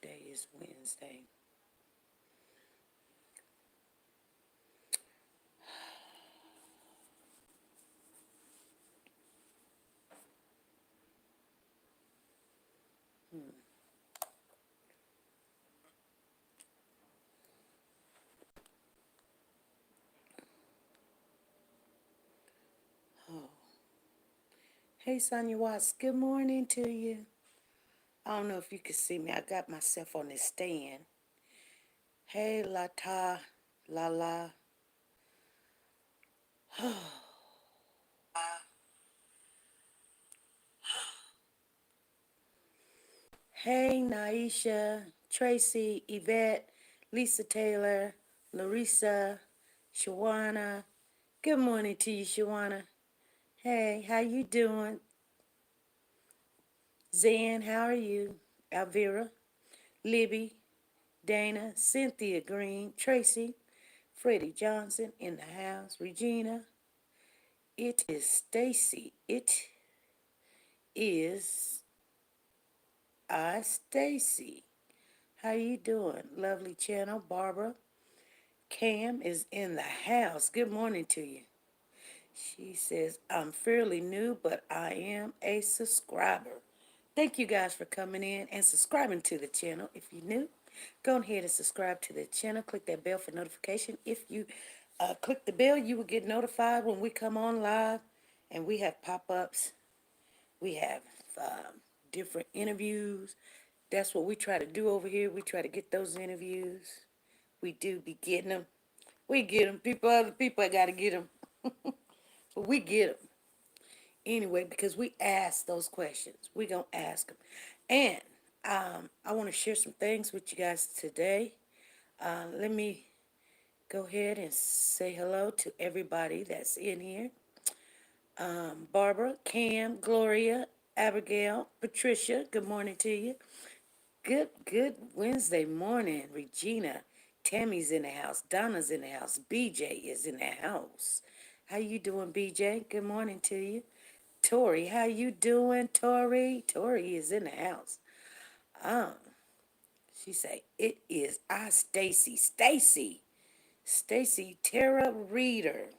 Today is Wednesday. Hmm. Oh. Hey, Sonia Watts. Good morning to you. I don't know if you can see me. I got myself on this stand. Hey, Lata, Lala. Hey, Naisha, Tracy, Yvette, Lisa Taylor, Larissa, Shawana. Good morning to you, Shawana. Hey, how you doing? Zan, how are you? Alvira, Libby, Dana, Cynthia Green, Tracy, Freddie Johnson in the house, Regina. It is Stacy. It is Stacy. How you doing? Lovely channel, Barbara. Cam is in the house. Good morning to you. She says, I'm fairly new, but I am a subscriber. Thank you guys for coming in and subscribing to the channel. If you're new, go ahead and subscribe to the channel. Click that bell for notification. If you click the bell, you will get notified when we come on live. And we have pop-ups. We have different interviews. That's what we try to do over here. We try to get those interviews. We do be getting them. We get them. Other people got to get them. But we get them anyway because we ask those questions. We gonna ask them, and I want to share some things with you guys today. Let me go ahead and say hello to everybody that's in here. Barbara, Cam, Gloria, Abigail, Patricia. Good morning to you. Good Wednesday morning, Regina. Tammy's in the house. Donna's in the house. BJ is in the house. How you doing, BJ? Good morning to you. Tori, how you doing, Tori? Tori is in the house. Um, she say, it is Stacy. Stacy Tara Reader.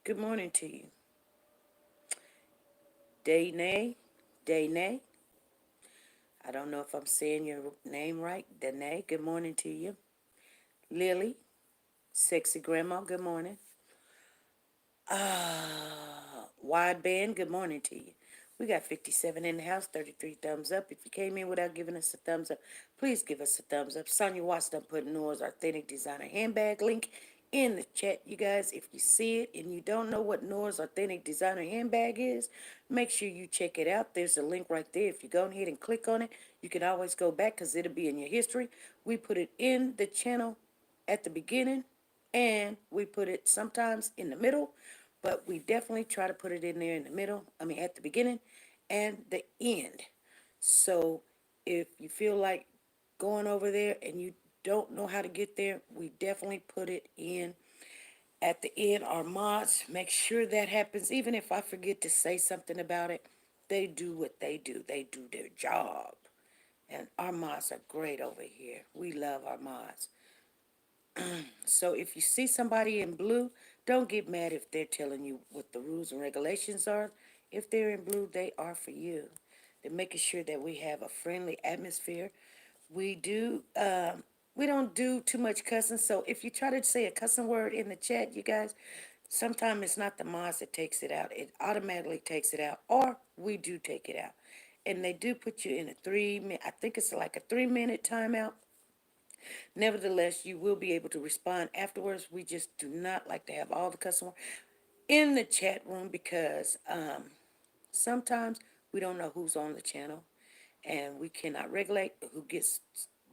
Good morning to you. Danae. Danae. I don't know if I'm saying your name right. Danae, good morning to you. Lily. Sexy Grandma, good morning. Wide Band, good morning to you. We got 57 in the house, 33 thumbs up. If you came in without giving us a thumbs up, please give us a thumbs up. Sonia Watts done put Nora's Authentic Designer handbag link in the chat. You guys, if you see it and you don't know what Nora's Authentic Designer handbag is, make sure you check it out. There's a link right there. If you go ahead and click on it, you can always go back because it'll be in your history. We put it in the channel at the beginning and we put it sometimes in the middle, but we definitely try to put it in there in the middle, at the beginning and the end. So if you feel like going over there and you don't know how to get there, we definitely put it in at the end. Our mods make sure that happens. Even if I forget to say something about it, they do what they do. They do their job. And our mods are great over here. We love our mods. So if you see somebody in blue, don't get mad if they're telling you what the rules and regulations are. If they're in blue, they are for you. They're making sure that we have a friendly atmosphere. We do, we don't do too much cussing. So if you try to say a cussing word in the chat, you guys, sometimes it's not the mods that takes it out. It automatically takes it out, or we do take it out. And they do put you in a 3 minute, I think it's like a 3 minute timeout. Nevertheless, you will be able to respond afterwards. We just do not like to have all the customer in the chat room because sometimes we don't know who's on the channel and we cannot regulate who gets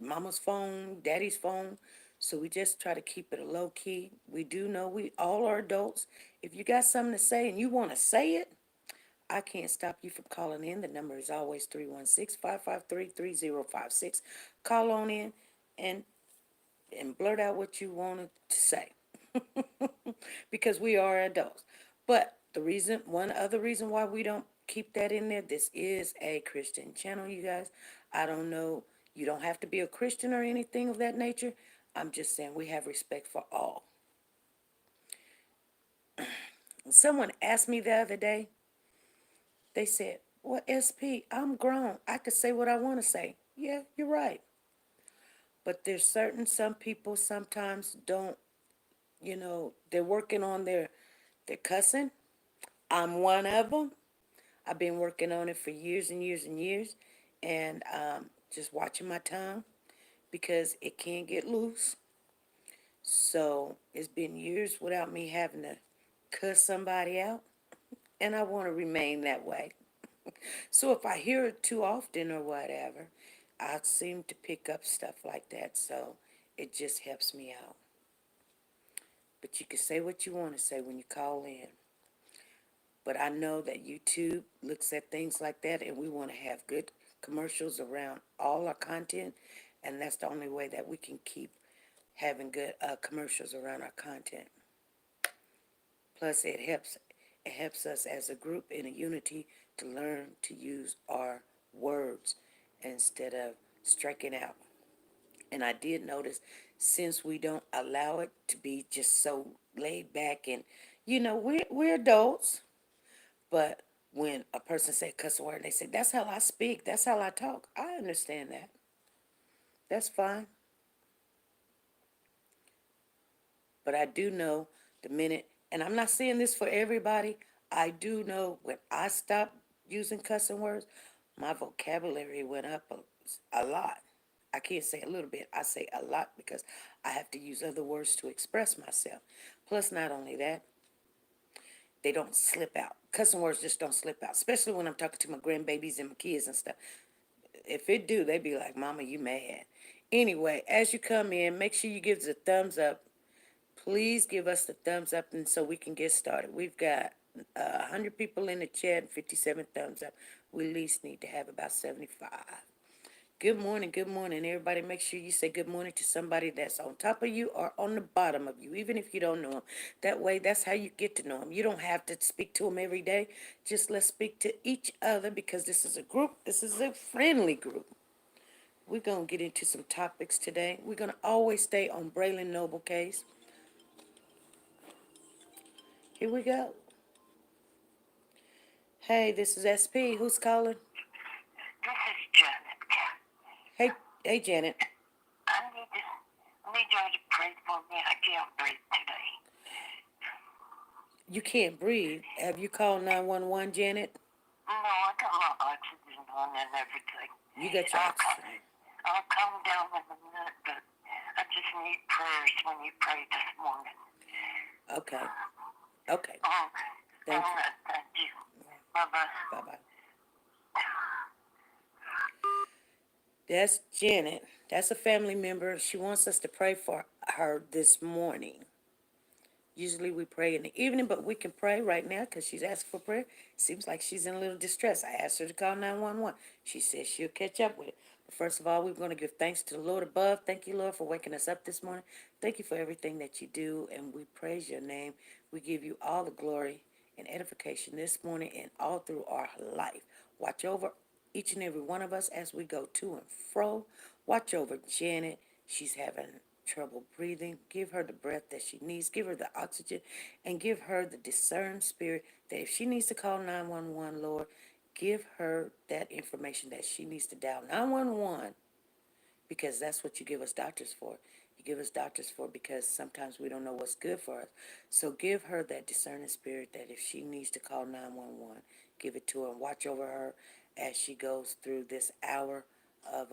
mama's phone, daddy's phone. So we just try to keep it a low key. We do know we all are adults. If you got something to say and you want to say it, I can't stop you from calling in. The number is always 316-553-3056. Call on in and blurt out what you wanted to say because we are adults. But one other reason why we don't keep that in there. This is a Christian channel, you guys. I don't know. You don't have to be a Christian or anything of that nature. I'm just saying we have respect for all. Someone asked me the other day, they said, well, SP, I'm grown. I could say what I want to say. Yeah, you're right. But there's some people sometimes don't, they're working on their cussing. I'm one of them. I've been working on it for years and years and years, and just watching my tongue because it can get loose. So it's been years without me having to cuss somebody out, and I want to remain that way. So if I hear it too often or whatever, I seem to pick up stuff like that. So it just helps me out. But you can say what you want to say when you call in. But I know that YouTube looks at things like that, and we want to have good commercials around all our content, and that's the only way that we can keep having good commercials around our content. Plus, it helps us as a group in a unity to learn to use our words instead of striking out. And I did notice, since we don't allow it to be just so laid back, and we're adults. But when a person say cuss word, they say, that's how I speak, that's how I talk. I understand that. That's fine. But I do know the minute, and I'm not saying this for everybody, I do know when I stopped using cussing words, my vocabulary went up a lot. I can't say a little bit, I say a lot because I have to use other words to express myself. Plus, not only that, they don't slip out. Cussing words just don't slip out, especially when I'm talking to my grandbabies and my kids and stuff. If it do, they be like, Mama, you mad. Anyway, as you come in, make sure you give us a thumbs up. Please give us the thumbs up and so we can get started. We've got 100 people in the chat and 57 thumbs up. We at least need to have about 75. Good morning, everybody. Make sure you say good morning to somebody that's on top of you or on the bottom of you, even if you don't know them. That way, that's how you get to know them. You don't have to speak to them every day. Just let's speak to each other because this is a group. This is a friendly group. We're going to get into some topics today. We're going to always stay on Braylon Noble case. Here we go. Hey, this is SP. Who's calling? This is Janet. Hey, hey, Janet. I need y'all to pray for me. I can't breathe today. You can't breathe. Have you called 911, Janet? No, I got my oxygen on and everything. You got your oxygen. I'll calm down in a minute, but I just need prayers when you pray this morning. Okay. Okay. Thank you. Thank you. Bye-bye. Bye-bye. That's Janet. That's a family member. She wants us to pray for her this morning. Usually we pray in the evening, but we can pray right now because she's asked for prayer. Seems like she's in a little distress. I asked her to call 911. She says she'll catch up with it. But first of all, we're going to give thanks to the Lord above. Thank you, Lord, for waking us up this morning. Thank you for everything that you do, and we praise your name. We give you all the glory and edification this morning and all through our life. Watch over each and every one of us as we go to and fro. Watch over Janet. She's having trouble breathing. Give her the breath that she needs. Give her the oxygen and give her the discerned spirit that if she needs to call 911, Lord, give her that information that she needs to dial 911 because that's what you give us doctors for. You give us doctors for because sometimes we don't know what's good for us. So give her that discerning spirit that if she needs to call 911, give it to her and watch over her as she goes through this hour of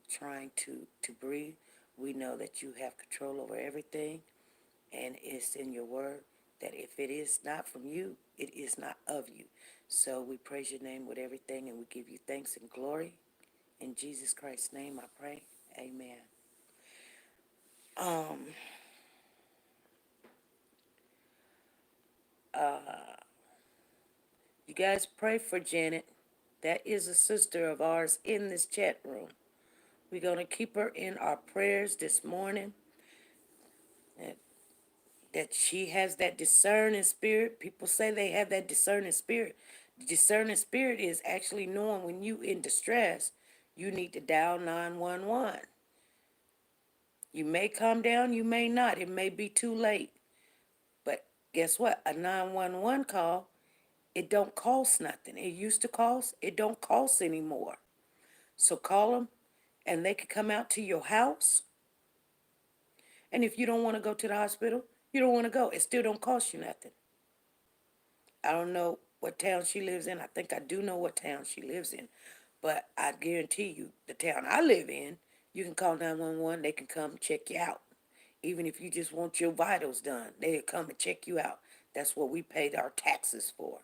trying to breathe. We know that you have control over everything, and it's in your word that if it is not from you, it is not of you. So we praise your name with everything, and we give you thanks and glory. In Jesus Christ's name I pray. Amen. Um, you guys pray for Janet. That is a sister of ours in this chat room. We're going to keep her in our prayers this morning. That she has that discerning spirit. People say they have that discerning spirit. Discerning spirit is actually knowing when you in distress, you need to dial 911. You may calm down, you may not. It may be too late. But guess what? A 911 call, it don't cost nothing. It used to cost, it don't cost anymore. So call them and they can come out to your house. And if you don't want to go to the hospital, you don't want to go. It still don't cost you nothing. I don't know what town she lives in. I think I do know what town she lives in. But I guarantee you, the town I live in, you can call 911. They can come check you out. Even if you just want your vitals done, they'll come and check you out. That's what we paid our taxes for.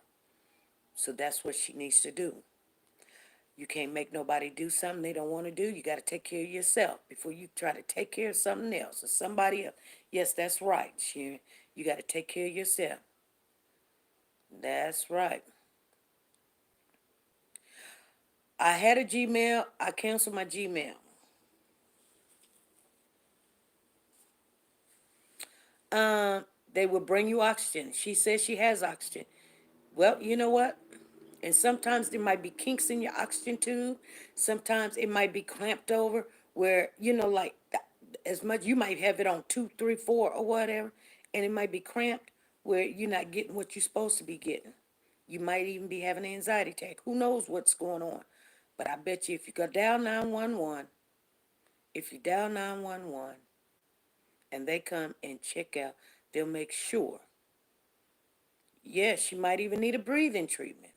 So that's what she needs to do. You can't make nobody do something they don't want to do. You got to take care of yourself before you try to take care of something else or somebody else. Yes, that's right, Sharon. You got to take care of yourself. That's right. I had a Gmail. I canceled my Gmail. They will bring you oxygen. She says she has oxygen. Well, you know what? And sometimes there might be kinks in your oxygen tube. Sometimes it might be clamped over where, like as much you might have it on 2, 3, 4 or whatever, and it might be cramped where you're not getting what you're supposed to be getting. You might even be having an anxiety attack. Who knows what's going on? But I bet you if you go down 911, if you dial 911 and they come and check out, they'll make sure. Yes, you might even need a breathing treatment.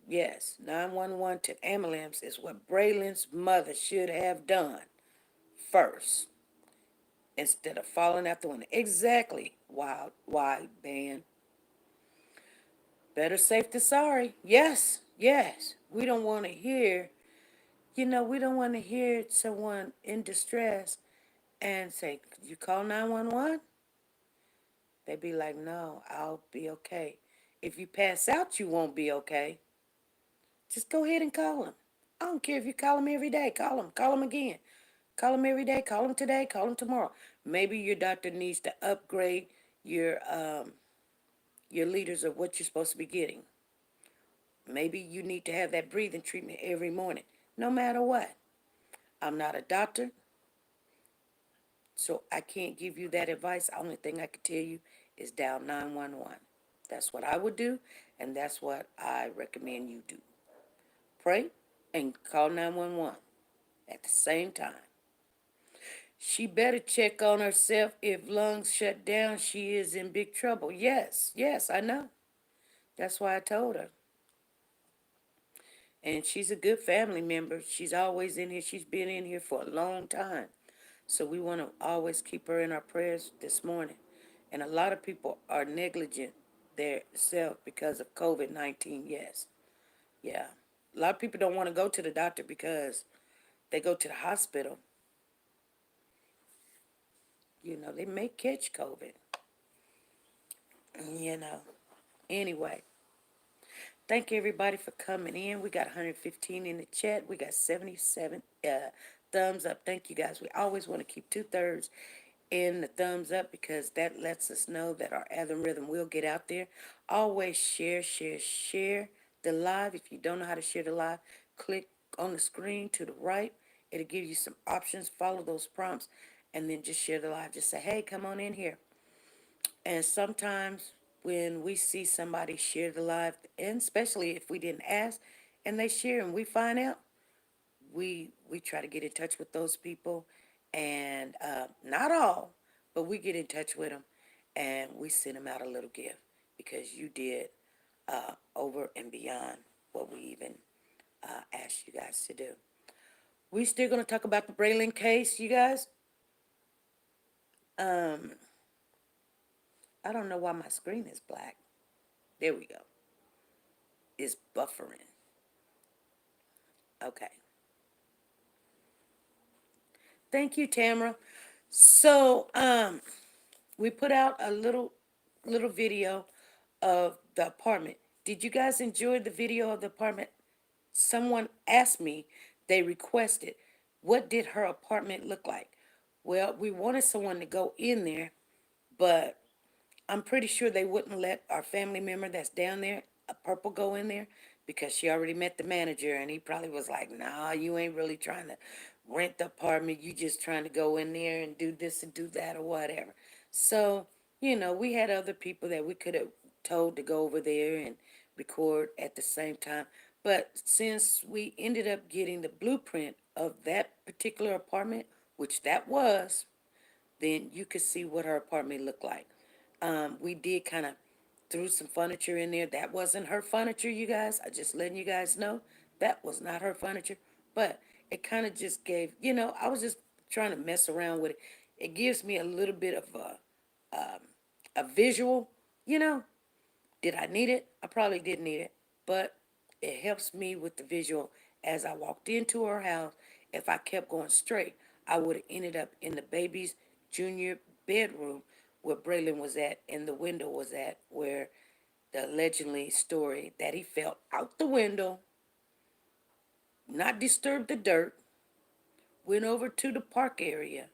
Yes, 911 to ambulance is what Braylon's mother should have done first instead of falling out the window. Exactly, wild, wide band. Better safe than sorry. Yes, yes. We don't want to hear, we don't want to hear someone in distress and say, you call 911? They'd be like, no, I'll be okay. If you pass out, you won't be okay. Just go ahead and call them. I don't care if you call them every day. Call them again. Call them every day. Call them today. Call them tomorrow. Maybe your doctor needs to upgrade your your liters of what you're supposed to be getting. Maybe you need to have that breathing treatment every morning. No matter what. I'm not a doctor, so I can't give you that advice. The only thing I can tell you is dial 911. That's what I would do, and that's what I recommend you do. Pray and call 911 at the same time. She better check on herself. If lungs shut down, she is in big trouble. Yes, yes, I know. That's why I told her. And she's a good family member. She's always in here. She's been in here for a long time. So we want to always keep her in our prayers this morning. And a lot of people are negligent their self because of COVID-19. Yes. Yeah. A lot of people don't want to go to the doctor because they go to the hospital. They may catch COVID. You know. Anyway, thank everybody for coming in. We got 115 in the chat. We got 77 thumbs up. Thank you guys. We always want to keep 2/3 in the thumbs up because that lets us know that our algorithm will get out there. Always share, share, share the live. If you don't know how to share the live, click on the screen to the right. It'll give you some options. Follow those prompts and then just share the live. Just say, hey, come on in here. And sometimes when we see somebody share the live, and especially if we didn't ask and they share and we find out, we try to get in touch with those people, and not all, but we get in touch with them, and we send them out a little gift because you did over and beyond what we even asked you guys to do. We still gonna talk about the Braylon case, you guys. Um, I don't know why my screen is black. There we go. It's buffering. Okay. Thank you, Tamara. So, we put out a little video of the apartment. Did you guys enjoy the video of the apartment? Someone asked me, they requested, what did her apartment look like? Well, we wanted someone to go in there, but I'm pretty sure they wouldn't let our family member that's down there, a purple, go in there because she already met the manager and he probably was like, nah, you ain't really trying to rent the apartment. You just trying to go in there and do this and do that or whatever. So, we had other people that we could have told to go over there and record at the same time. But since we ended up getting the blueprint of that particular apartment, which that was, then you could see what her apartment looked like. We did kind of threw some furniture in there. That wasn't her furniture, you guys. I just letting you guys know that was not her furniture. But it kind of just gave, I was just trying to mess around with it. It gives me a little bit of a visual, you know. Did I need it? I probably didn't need it, but it helps me with the visual as I walked into her house. If I kept going straight, I would have ended up in the baby's junior bedroom where Braylon was at and the window was at where the allegedly story that he fell out the window, not disturbed the dirt, went over to the park area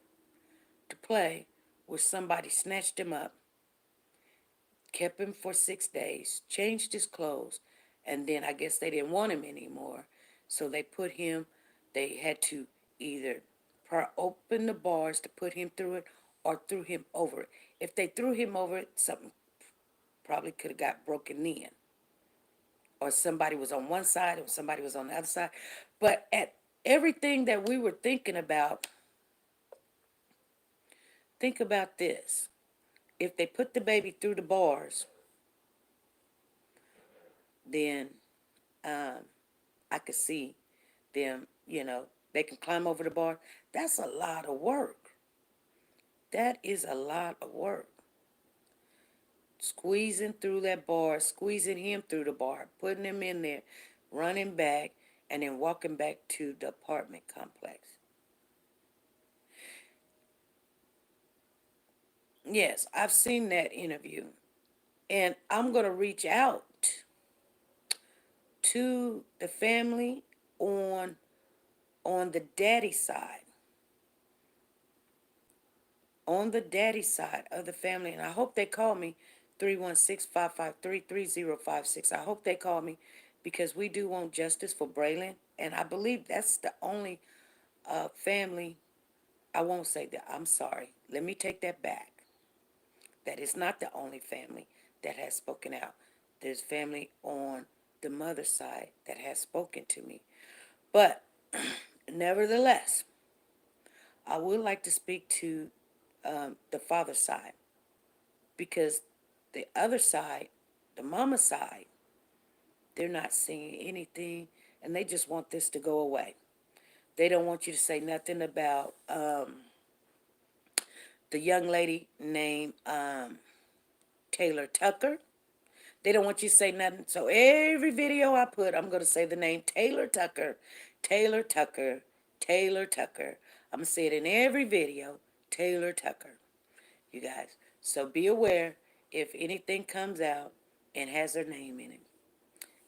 to play where somebody snatched him up, kept him for 6 days, changed his clothes, and then I guess they didn't want him anymore. So they had to either open the bars to put him through it or threw him over it. If they threw him over it, something probably could have got broken in. Or somebody was on one side or somebody was on the other side. But at everything that we were thinking about, think about this. If they put the baby through the bars, then I could see them, they can climb over the bar. That's a lot of work. That is a lot of work. Squeezing through that bar, squeezing him through the bar, putting him in there, running back, and then walking back to the apartment complex. Yes, I've seen that interview. And I'm going to reach out to the family on the daddy side, on the daddy side of the family. And I hope they call me 316-553-3056. I hope they call me because we do want justice for Braylon. And I believe that's the only family. I won't say that. I'm sorry. Let me take that back. That is not the only family that has spoken out. There's family on the mother's side that has spoken to me. But nevertheless, I would like to speak to the father's side because the other side, the mama side, they're not seeing anything and they just want this to go away. They don't want you to say nothing about the young lady named Taylor Tucker. They don't want you to say nothing. So every video I put, I'm going to say the name Taylor Tucker, Taylor Tucker, Taylor Tucker. I'm going to say it in every video, Taylor Tucker, you guys. So be aware if anything comes out and has her name in it.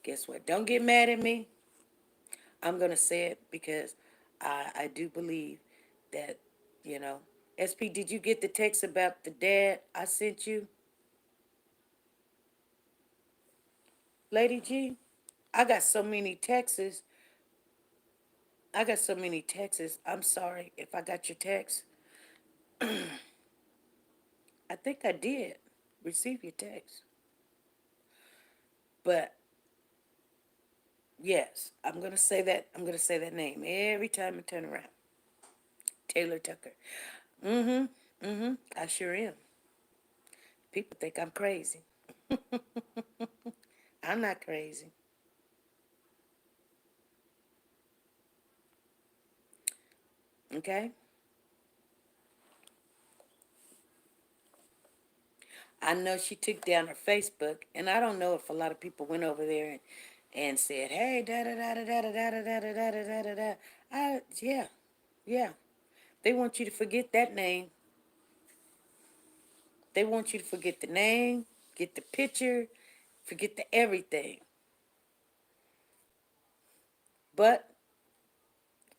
Guess what? Don't get mad at me. I'm going to say it because I do believe that, you know. SP, did you get the text about the dad I sent you? Lady G? I got so many texts. I got so many texts. I'm sorry if I got your text. I think I did receive your text. But yes, I'm gonna say that. I'm gonna say that name every time I turn around. Taylor Tucker. Mm-hmm. Mm-hmm. I sure am. People think I'm crazy. I'm not crazy. Okay? I know she took down her Facebook, and I don't know if a lot of people went over there and said, "Hey, da da da da da da da da da da da da da da." Yeah, yeah. They want you to forget that name. They want you to forget the name, get the picture, forget the everything. But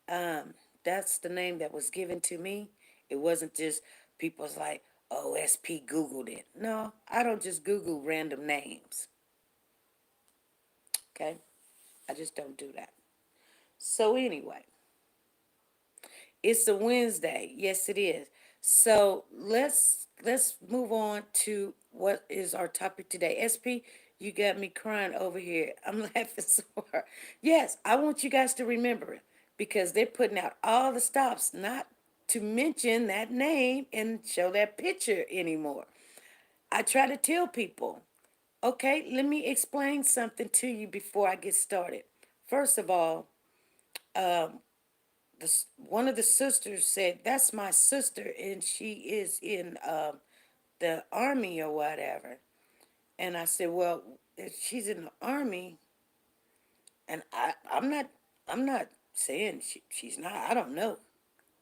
that's the name that was given to me. It wasn't just people's like, Oh, SP Googled it. No, I don't just Google random names. Okay? I just don't do that. So anyway, it's a Wednesday. Yes, it is. So let's move on to what is our topic today. SP, you got me crying over here. I'm laughing so hard. Yes, I want you guys to remember it because they're putting out all the stops, not to mention that name and show that picture anymore. I try to tell people, okay, let me explain something to you before I get started. First of all, one of the sisters said, "That's my sister, and she is in the army or whatever." And I said, "Well, if she's in the army, and I'm not saying she's not. I don't know.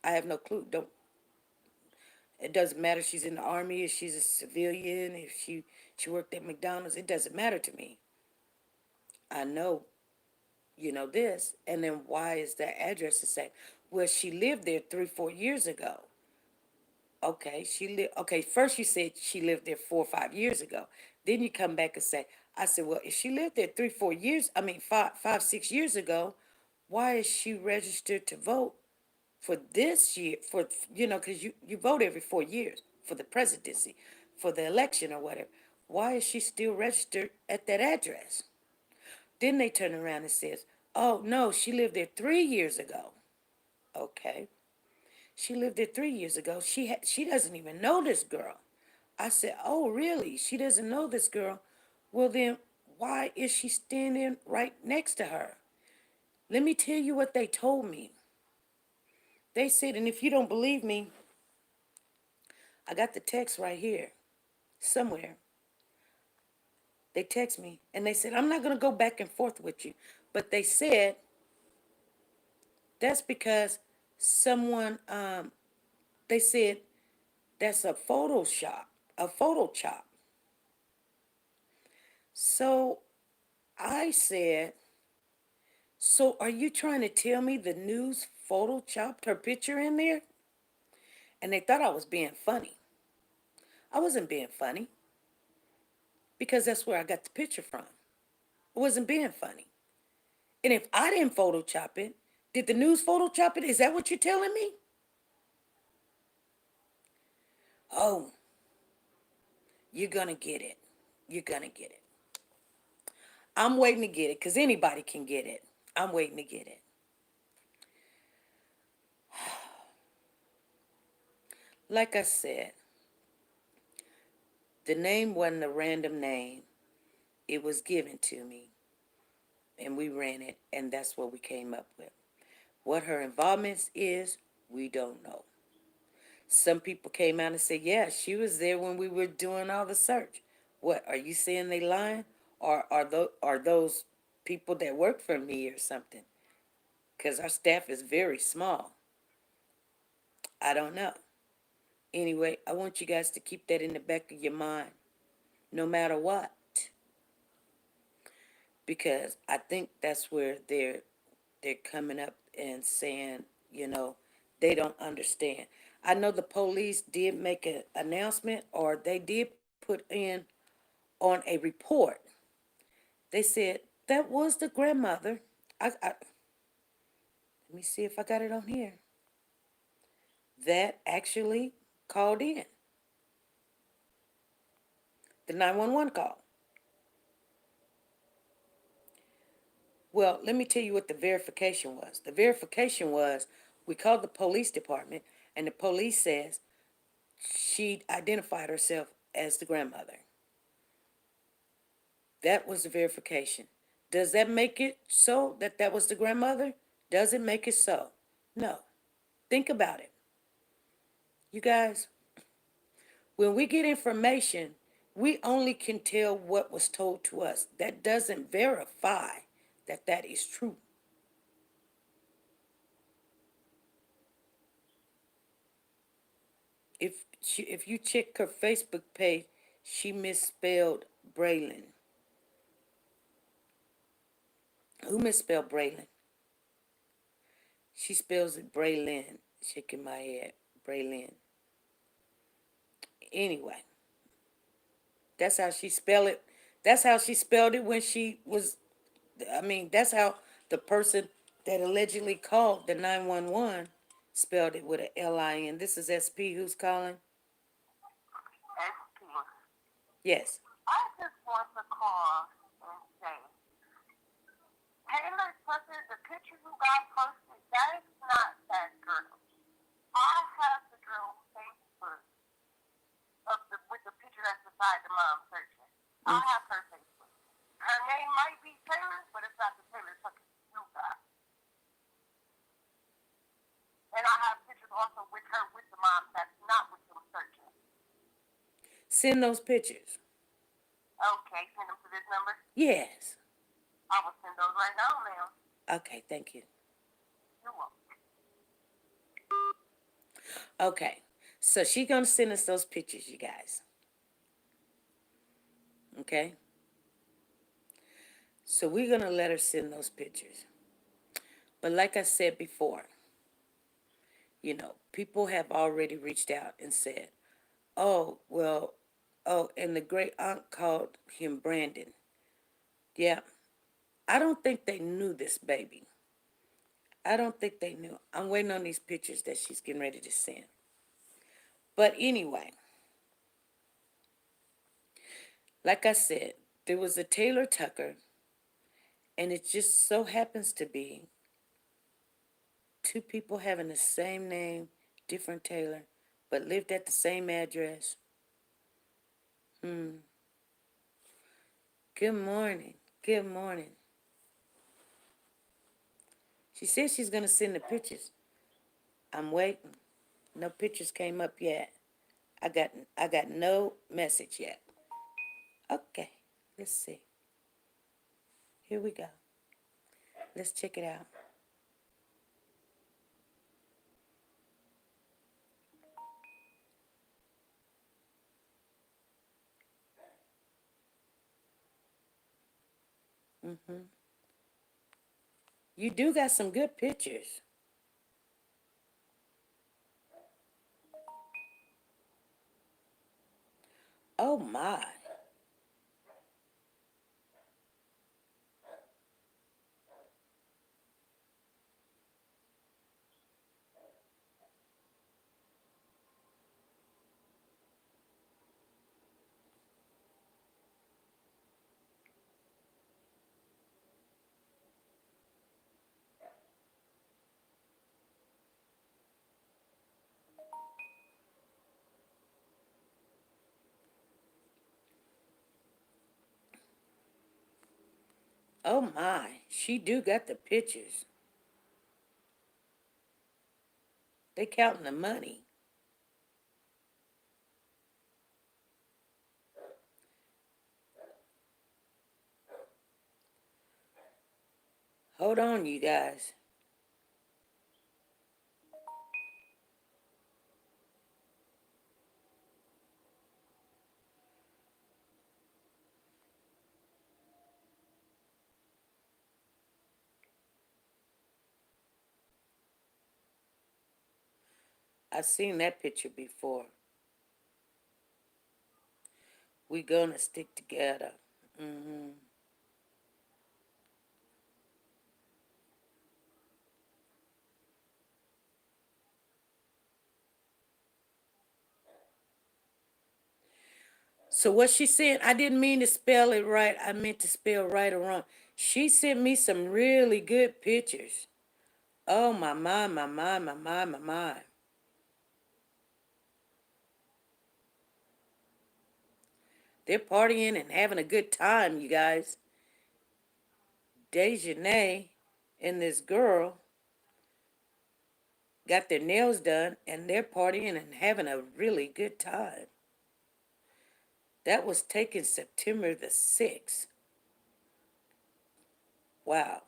I have no clue. Don't. It doesn't matter if she's in the army, if she's a civilian, if she worked at McDonald's. It doesn't matter to me. I know, this, and then why is that address the same? Well, she lived there 3, 4 years ago. Okay, she lived. Okay, first you said she lived there 4 or 5 years ago. Then you come back and say, I said, well, if she lived there 3, 4 years, I mean 5, 5, 6 years ago, why is she registered to vote for this year? Because you vote every 4 years for the presidency, for the election or whatever. Why is she still registered at that address? Then they turn around and says, oh no, she lived there 3 years ago. Okay. She lived there 3 years ago. She doesn't even know this girl. I said, oh, really? She doesn't know this girl? Well, then why is she standing right next to her? Let me tell you what they told me. They said, and if you don't believe me, I got the text right here somewhere. They text me and they said, I'm not going to go back and forth with you. But they said that's because someone, they said that's a Photoshop, a photo chop. So I said, so are you trying to tell me the news photoshopped her picture in there? And they thought I was being funny. I wasn't being funny because that's where I got the picture from. I wasn't being funny. And if I didn't photoshop it, did the news photoshop it? Is that what you're telling me? Oh, you're going to get it. You're going to get it. I'm waiting to get it because anybody can get it. I'm waiting to get it. Like I said, the name wasn't a random name. It was given to me, and we ran it, and that's what we came up with. What her involvement is, we don't know. Some people came out and said, yeah, she was there when we were doing all the search. What, are you saying they lying? Or are those people that work for me or something? Because our staff is very small. I don't know. Anyway, I want you guys to keep that in the back of your mind, no matter what. Because I think that's where they're coming up and saying, you know, they don't understand. I know the police did make an announcement, or they did put in on a report. They said that was the grandmother. Let me see if I got it on here. That actually called in the 911 call. Well, let me tell you what the verification was. The verification was we called the police department, and the police says she identified herself as the grandmother. That was the verification. Does that make it so that that was the grandmother? Does it make it so? No. Think about it. You guys, when we get information, we only can tell what was told to us. That doesn't verify that that is true. If you check her Facebook page, she misspelled Braylon. Who misspelled Braylon? She spells it Braylon. Shaking my head. Braylon. Anyway, that's how she spelled it. That's how she spelled it when she was. I mean, that's how the person that allegedly called the 911 spelled it with a L-I-N. This is SP who's calling. SP. Yes. I just want to call and say, Taylor Tucker, the picture you got posted, that is not that girl. I have the girl Facebook with the picture that's beside the mom searching. I have her Facebook. Her name might be Taylor, but it's not the Taylor Tucker you got. And I have pictures also with her with the mom that's not with them searching. Send those pictures. Okay, send them to this number? Yes. I will send those right now, ma'am. Okay, thank you. You're welcome. Okay, so she's gonna send us those pictures, you guys. Okay? So we're gonna let her send those pictures. But like I said before, people have already reached out and said, oh, well, oh, and the great aunt called him Brandon. Yeah, I don't think they knew this baby. I don't think they knew. I'm waiting on these pictures that she's getting ready to send. But anyway, like I said, there was a Taylor Tucker, and it just so happens to be two people having the same name, different Taylor, but lived at the same address. Good morning. Good morning. She says she's gonna send the pictures. I'm waiting. No pictures came up yet. I got no message yet. Okay, let's see. Here we go. Let's check it out. You do got some good pictures. Oh my. Oh my. She do got the pictures. They counting the money. Hold on, you guys. I've seen that picture before. We gonna stick together. So what she said, I didn't mean to spell it right. I meant to spell right or wrong. She sent me some really good pictures. Oh my my my my my my my my. They're partying and having a good time, you guys. Dejanay and this girl got their nails done and they're partying and having a really good time. That was taken September the 6th. Wow.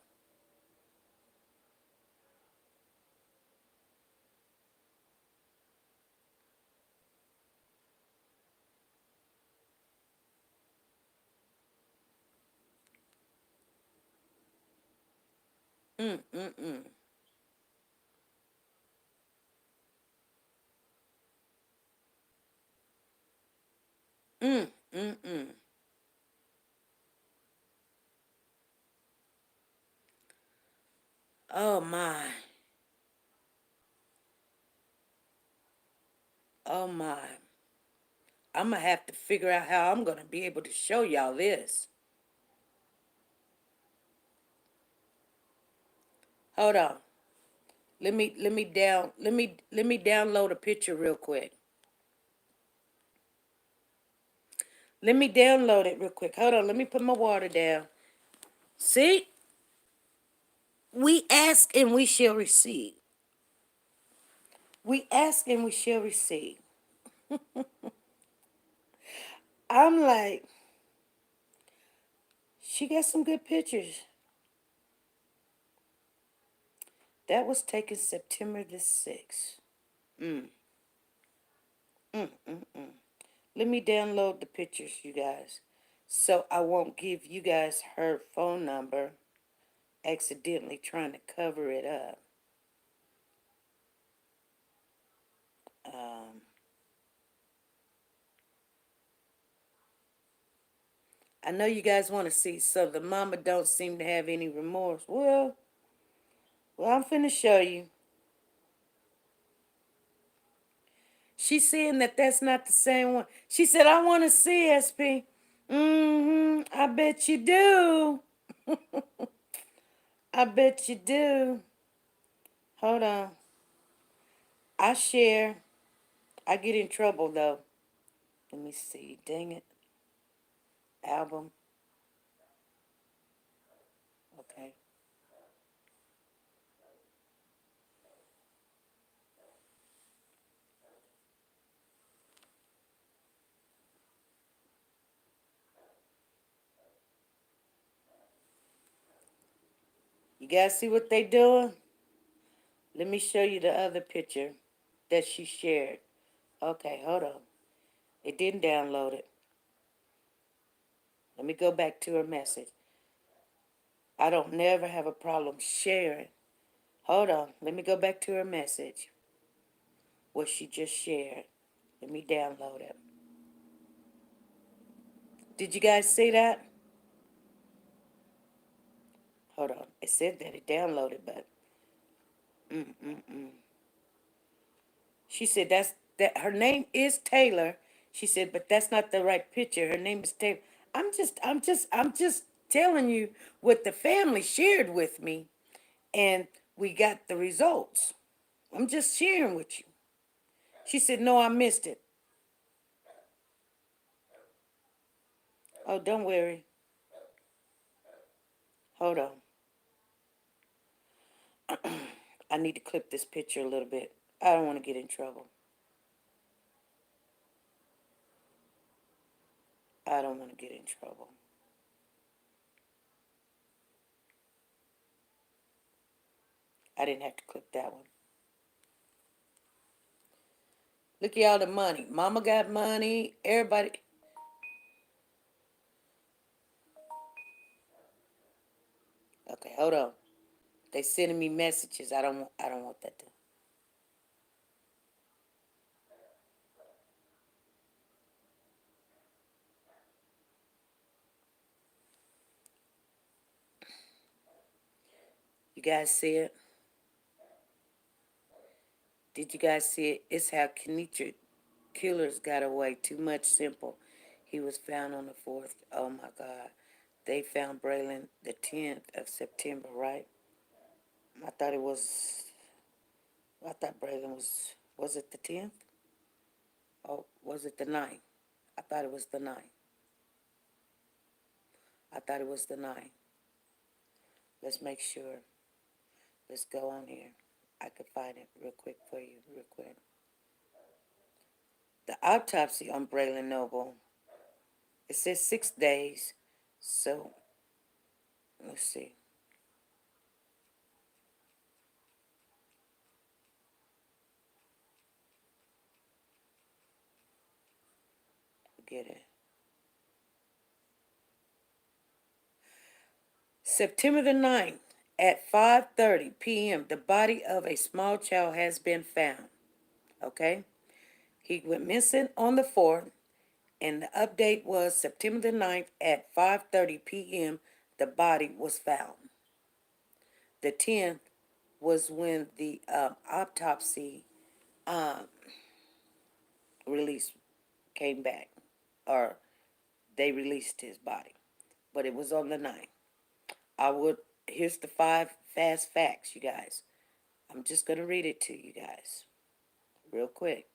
Mm. Oh my. Oh my. I'm gonna have to figure out how I'm gonna be able to show y'all this. Hold on. Let me download a picture real quick. Let me download it real quick. Hold on. Let me put my water down. See? We ask and we shall receive. We ask and we shall receive. I'm like, she got some good pictures. That was taken September the 6th. Mm, Let me download the pictures, you guys. So I won't give you guys her phone number accidentally trying to cover it up. Um, I know you guys want to see. So the mama don't seem to have any remorse. Well, I'm finna show you. She's saying that that's not the same one. She said, I want to see SP. I bet you do. I bet you do. Hold on. I share. I get in trouble though. Let me see. Dang it. Album. Okay. You guys see what they doing? Let me show you the other picture that she shared. Okay, hold on. It didn't download it. Let me go back to her message. I don't never have a problem sharing. Hold on. Let me go back to her message. What she just shared. Let me download it. Did you guys see that? Hold on. It said that it downloaded, but she said that her name is Taylor. She said, but that's not the right picture. Her name is Taylor. I'm just telling you what the family shared with me, and we got the results. I'm just sharing with you. She said, no, I missed it. Oh, don't worry. Hold on. I need to clip this picture a little bit. I don't want to get in trouble. I don't want to get in trouble. I didn't have to clip that one. Look at all the money. Mama got money. Everybody. Okay, hold on. They sending me messages. I don't want that to. You guys see it? Did you guys see it? It's how Kenitra killers got away. Too much simple. He was found on the 4th. Oh my God. They found Braylon the 10th of September, right? I thought it was, I thought Braylon was it the 10th? Oh, was it the 9th? I thought it was the 9th. I thought it was the 9th. Let's make sure. Let's go on here. I could find it real quick for you, real quick. The autopsy on Braylon Noble, it says 6 days. So, let's see. Get it. September the 9th at 5:30 p.m., the body of a small child has been found. Okay? He went missing on the 4th, And the update was September the 9th at 5:30 p.m. the body was found. The 10th was when the autopsy release came back, or they released his body. But it was on the 9th. Here's the 5 fast facts, you guys. I'm just going to read it to you guys real quick.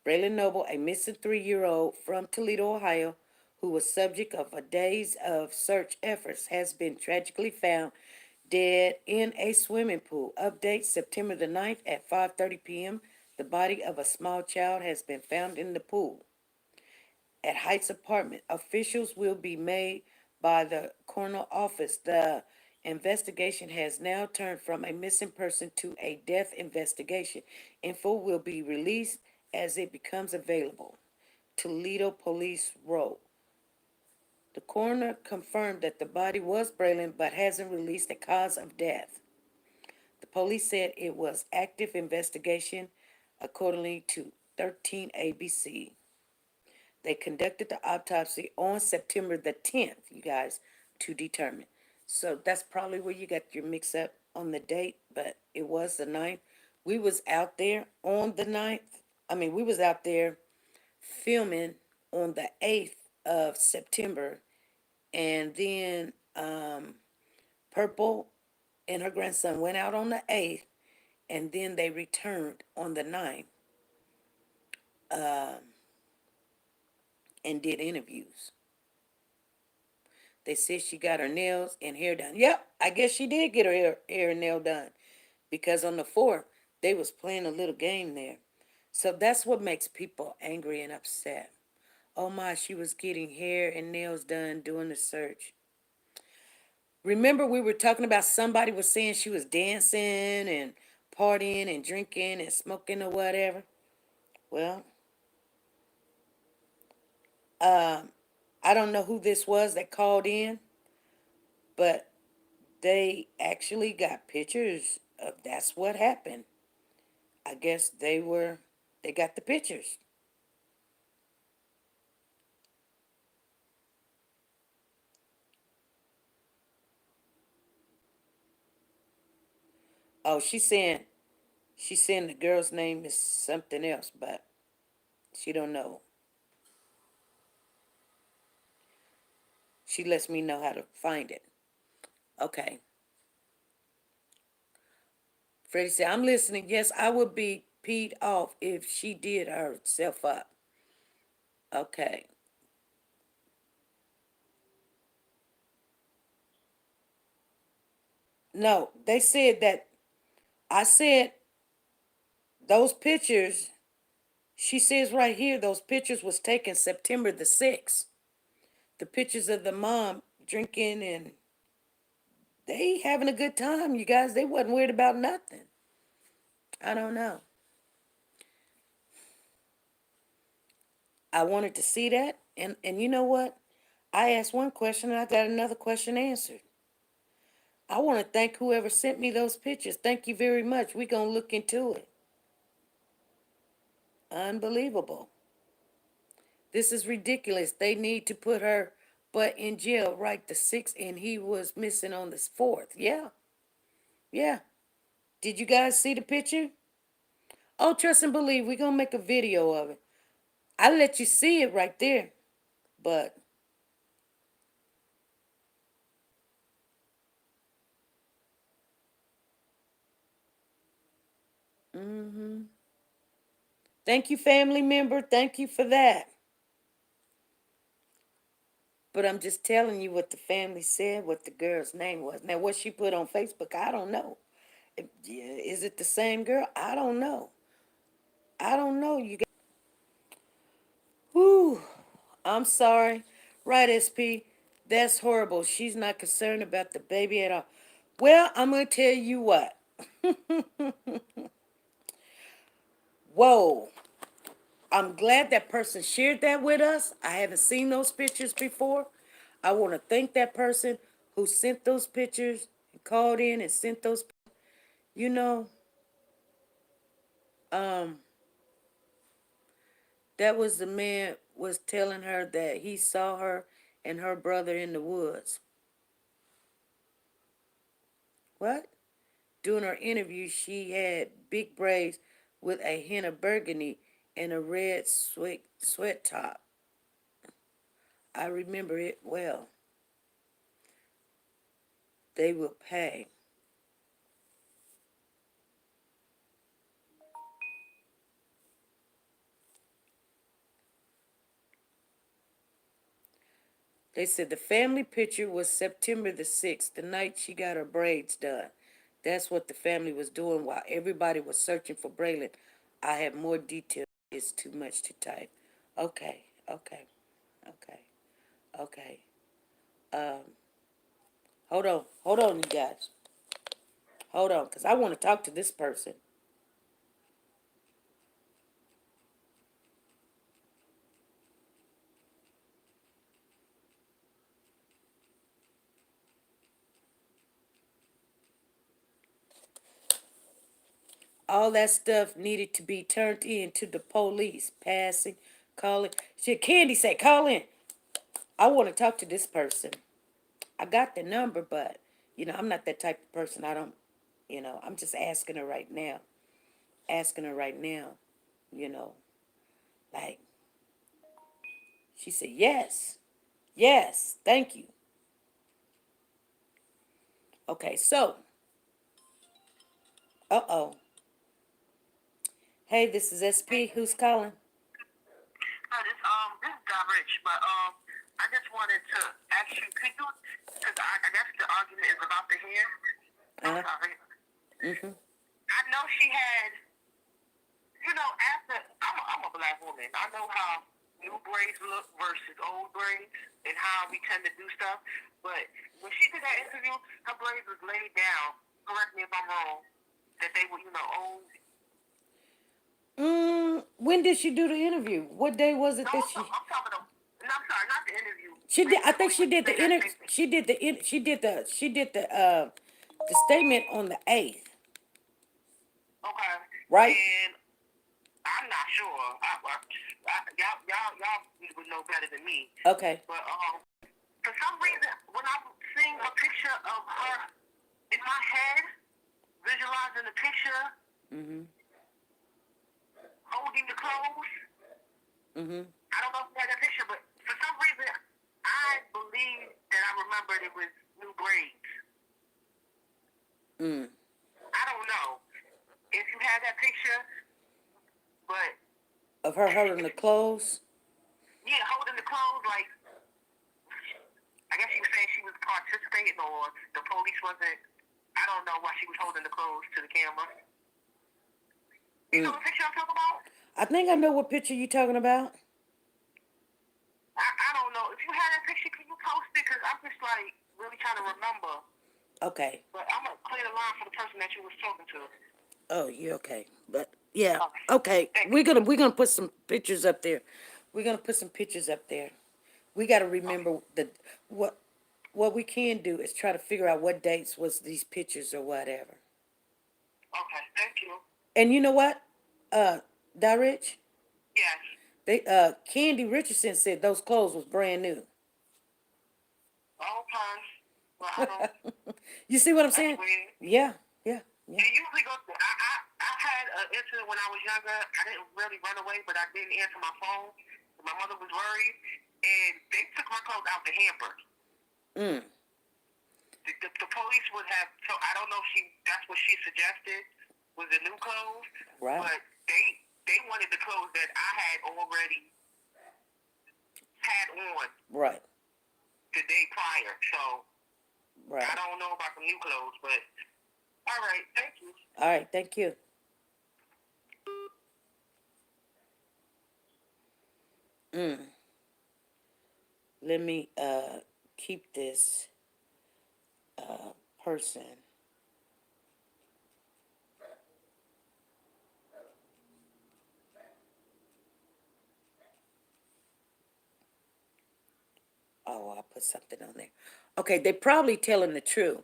Braylon Noble, a missing 3-year-old from Toledo, Ohio, who was subject of a days of search efforts, has been tragically found dead in a swimming pool. Update September the 9th at 5:30 p.m. The body of a small child has been found in the pool at Heights Apartment. Officials will be made by the coroner office. The investigation has now turned from a missing person to a death investigation. Info will be released as it becomes available. Toledo Police wrote. The coroner confirmed that the body was Braylon but hasn't released the cause of death. The police said it was active investigation accordingly to 13 ABC. They conducted the autopsy on September the 10th, you guys, to determine. So that's probably where you got your mix up on the date, but it was the 9th. We was out there on the 9th. We was out there filming on the 8th of September, and then Purple and her grandson went out on the 8th, and then they returned on the 9th and did interviews. They said she got her nails and hair done. Yep, I guess she did get her hair and nail done, because on the 4th, they was playing a little game there. So that's what makes people angry and upset. Oh my, she was getting hair and nails done doing the search. Remember, we were talking about somebody was saying she was dancing and partying and drinking and smoking or whatever. Well, I don't know who this was that called in, but they actually got pictures of that's what happened. I guess they got the pictures. Oh, she's saying the girl's name is something else, but she don't know. She lets me know how to find it. Okay. Freddie said, I'm listening. Yes, I would be peed off if she did herself up. Okay. No, they said that I said those pictures, she says right here, those pictures was taken September the 6th. The pictures of the mom drinking and they having a good time, you guys. They wasn't worried about nothing. I don't know. I wanted to see that, and you know what? I asked one question and I got another question answered. I want to thank whoever sent me those pictures. Thank you very much. We're going to look into it. Unbelievable. This is ridiculous. They need to put her butt in jail right the 6th, and he was missing on the 4th. Yeah. Yeah. Did you guys see the picture? Oh, trust and believe. We're going to make a video of it. I let you see it right there. But, thank you, family member. Thank you for that. But I'm just telling you what the family said, what the girl's name was. Now, what she put on Facebook, I don't know. Is it the same girl? I don't know. I don't know. You guys. Whew. I'm sorry. Right, SP. That's horrible. She's not concerned about the baby at all. Well, I'm going to tell you what. Whoa. I'm glad that person shared that with us. I haven't seen those pictures before. I want to thank that person who sent those pictures and called in and sent those. You know, um, that was the man was telling her that he saw her and her brother in the woods. What? During her interview, she had big braids with a hint of burgundy and a red sweat top. I remember it well. They will pay. They said the family picture was September the 6th, the night she got her braids done. That's what the family was doing while everybody was searching for Braylon. I have more details. It's too much to type. Okay, okay, okay, okay. Um, hold on, you guys. Hold on, because I want to talk to this person. All that stuff needed to be turned in to the police. Passing, calling. Shit, Candy said, call in. I want to talk to this person. I got the number, but, I'm not that type of person. I don't, I'm just asking her right now. Asking her right now, you know, like, she said, yes, yes, thank you. Okay, so, uh-oh. Hey, this is SP. Who's calling? Hi, this is Rich, but I just wanted to ask you, could you, because I guess the argument is about the hair. I'm sorry. Mm-hmm. I know she had, after I'm a black woman, I know how new braids look versus old braids and how we tend to do stuff. But when she did that interview, her braids was laid down. Correct me if I'm wrong. That they were, old. When did she do the interview? What day was it No, that she? I'm talking about. No, I'm sorry, not the interview. She did. I think she Recently, when did she the made that inter. statement. She did the. The statement on the 8th, Okay. right? And I'm not sure. Y'all would know better than me. Okay. But for some reason, when I'm seeing a picture of her in my head, visualizing the picture, Mhm. holding the clothes. Mhm. I don't know if you had that picture, but for some reason, I believe that I remembered it was new braids. I don't know if you had that picture, but Of her holding the clothes. yeah, holding the clothes like I guess she was saying she was participating, or the police wasn't. I don't know why she was holding the clothes to the camera. You know the picture I'm talking about? I think I know what picture you're talking about. I don't know. If you had that picture, can you post it? Because I'm just like really trying to remember. Okay. But I'm going to clear the line for the person that you was talking to. Oh, you're okay. But yeah. Okay. Okay. We're gonna put some pictures up there. We're gonna put some pictures up there. We gotta remember what we can do is try to figure out what dates was these pictures or whatever. Okay, thank you. And you know what? Rich? Yes. Candy Richardson said those clothes was brand new. Okay. Well, I don't. You see what I'm That's saying? weird. Yeah, yeah, yeah. It usually goes. I had an incident when I was younger. I didn't really run away, but I didn't answer my phone. My mother was worried, and they took my clothes out the hamper. Mm. The police would have. So I don't know if that's what she suggested was the new clothes. Right. But they wanted the clothes that I had already had on. Right. The day prior. So right. I don't know about the new clothes, but all right. Thank you. All right. Thank you. Let me keep this person. Oh, I put something on there. Okay, they probably telling the truth.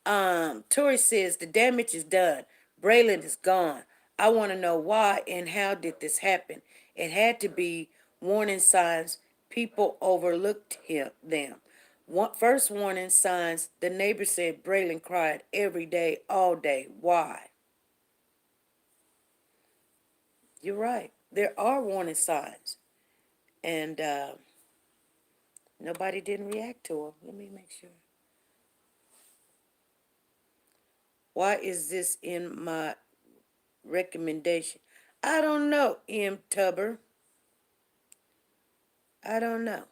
Tori says the damage is done. Braylon is gone. I want to know why and how did this happen. It had to be warning signs, people overlooked them. First warning signs, the neighbor said Braylon cried every day, all day. Why? You're right. There are warning signs. And nobody didn't react to them. Let me make sure. Why is this in my recommendation? I don't know, M. Tubber. I don't know.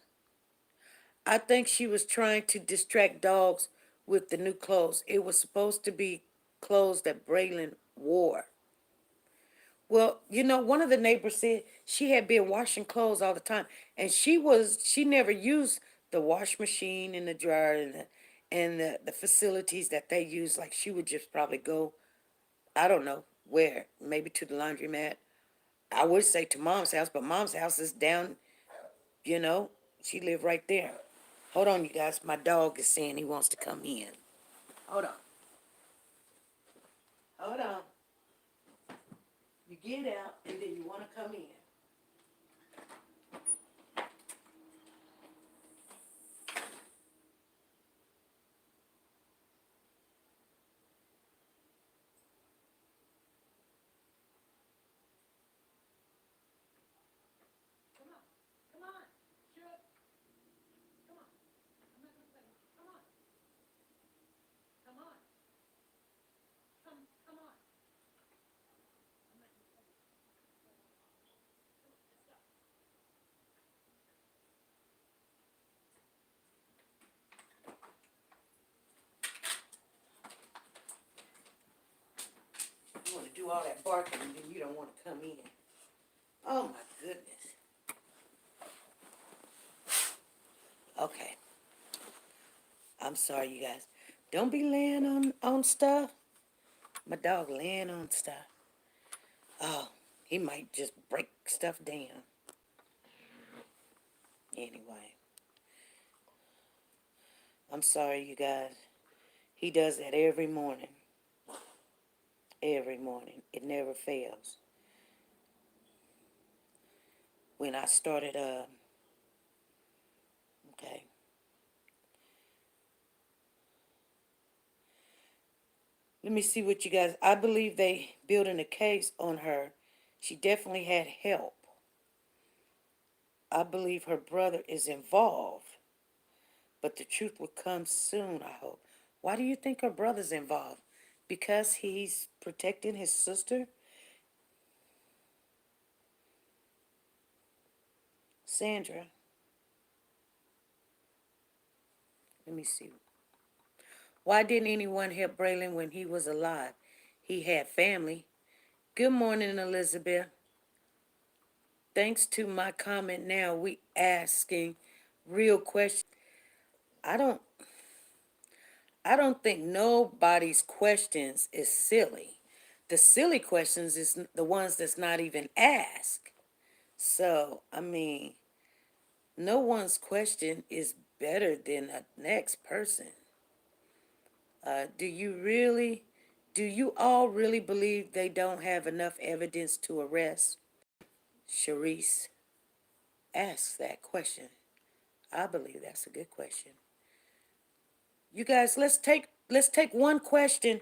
I think she was trying to distract dogs with the new clothes. It was supposed to be clothes that Braylon wore. Well, one of the neighbors said she had been washing clothes all the time, and she never used the wash machine and the dryer and the facilities that they use. Like she would just probably go, I don't know where, maybe to the laundromat. I would say to mom's house, but mom's house is down, you know, she lived right there. Hold on, you guys. My dog is saying he wants to come in. Hold on. Hold on. You get out and then you want to come in. Come on. Come on. Shut. Come on. I'm not going to play. Come on. Come on. Come on. You want to do all that barking and then you don't want to come in. Oh my goodness. Okay. I'm sorry, you guys. Don't be laying on stuff. My dog laying on stuff. Oh, he might just break stuff down. Anyway, I'm sorry, you guys. He does that every morning. Every morning. It never fails. When I started, okay. Let me see what you guys, I believe they building a case on her. She definitely had help. I believe her brother is involved, but the truth will come soon, I hope. Why do you think her brother's involved? Because he's protecting his sister? Sandra, let me see. Why didn't anyone help Braylon when he was alive? He had family. Good morning, Elizabeth. Thanks to my comment now, we asking real questions. I don't I don't think nobody's questions is silly. The silly questions is the ones that's not even asked. So, I mean, no one's question is better than the next person. Do you all really believe they don't have enough evidence to arrest? Sharice asks that question. I believe that's a good question. You guys, let's take one question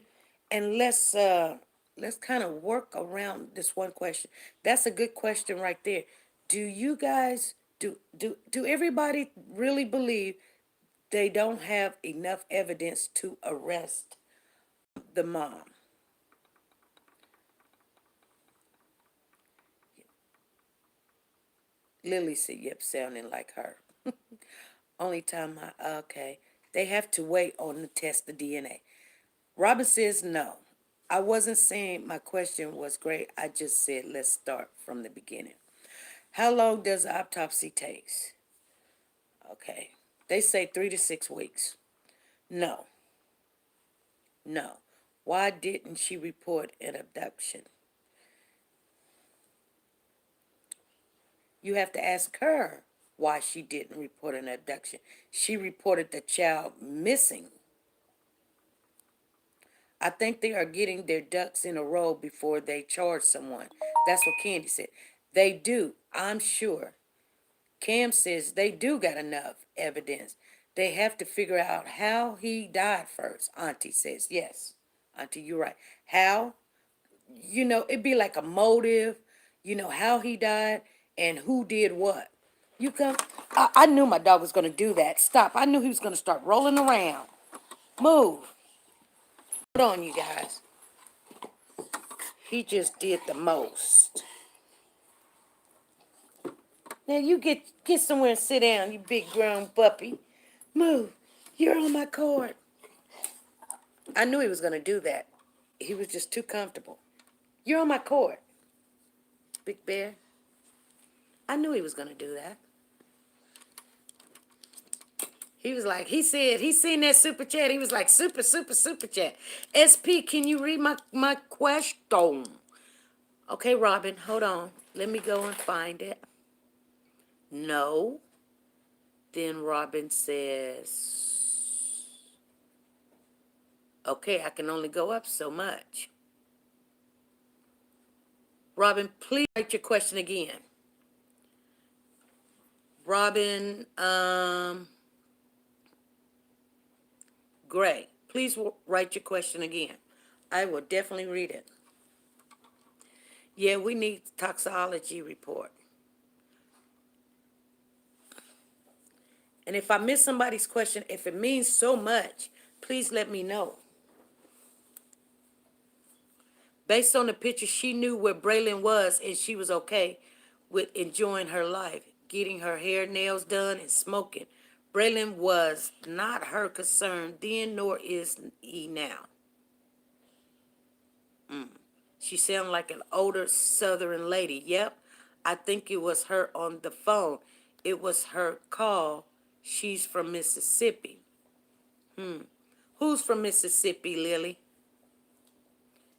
and let's kind of work around this one question. That's a good question right there. Do you guys do everybody really believe they don't have enough evidence to arrest the mom? Lily said, "Yep, sounding like her." Only time okay. They have to wait on the test the DNA. Robin says no. I wasn't saying my question was great. I just said let's start from the beginning. How long does the autopsy takes? Okay. They say 3 to 6 weeks. No. No. Why didn't she report an abduction? You have to ask her why she didn't report an abduction. She reported the child missing. I think they are getting their ducks in a row before they charge someone. That's what Candy said. They do, I'm sure. Cam says they do got enough evidence. They have to figure out how he died first. Auntie says, yes. Auntie, you're right. How? It'd be like a motive, how he died and who did what. You come. I knew my dog was going to do that. Stop. I knew he was going to start rolling around. Move. Hold on, you guys. He just did the most. Now you get somewhere and sit down, you big grown puppy. Move. You're on my cord. I knew he was going to do that. He was just too comfortable. You're on my cord, Big Bear. I knew he was going to do that. He was like, he seen that super chat. He was like, super chat. SP, can you read my question? Okay, Robin, hold on. Let me go and find it. No. Then Robin says, okay, I can only go up so much. Robin, please write your question again. Robin, Gray, please write your question again. I will definitely read it. Yeah, we need toxicology report. And if I miss somebody's question, if it means so much, please let me know. Based on the picture, she knew where Braylon was and she was okay with enjoying her life, getting her hair, nails done, and smoking. Braylon was not her concern then, nor is he now. She sounded like an older Southern lady. Yep, I think it was her on the phone. It was her call. She's from Mississippi. Who's from Mississippi, Lily?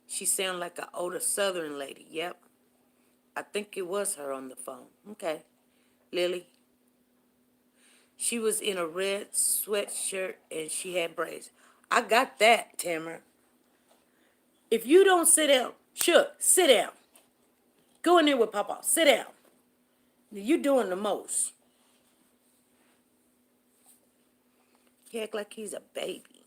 She sounded like an older Southern lady. Yep, I think it was her on the phone. Okay, Lily. She was in a red sweatshirt and she had braids. I got that, Tamara. If you don't sit down, sure, sit down. Go in there with Papa. Sit down. You're doing the most. He act like he's a baby.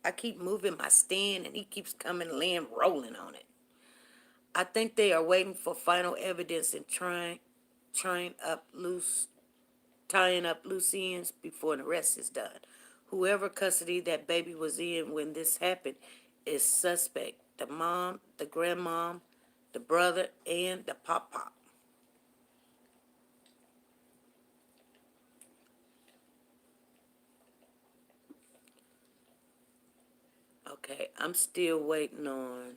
I keep moving my stand and he keeps coming laying rolling on it. I think they are waiting for final evidence and tying up loose ends before the rest is done. Whoever custody that baby was in when this happened is suspect. The mom, the grandmom, the brother, and the pop-pop. Okay, I'm still waiting on,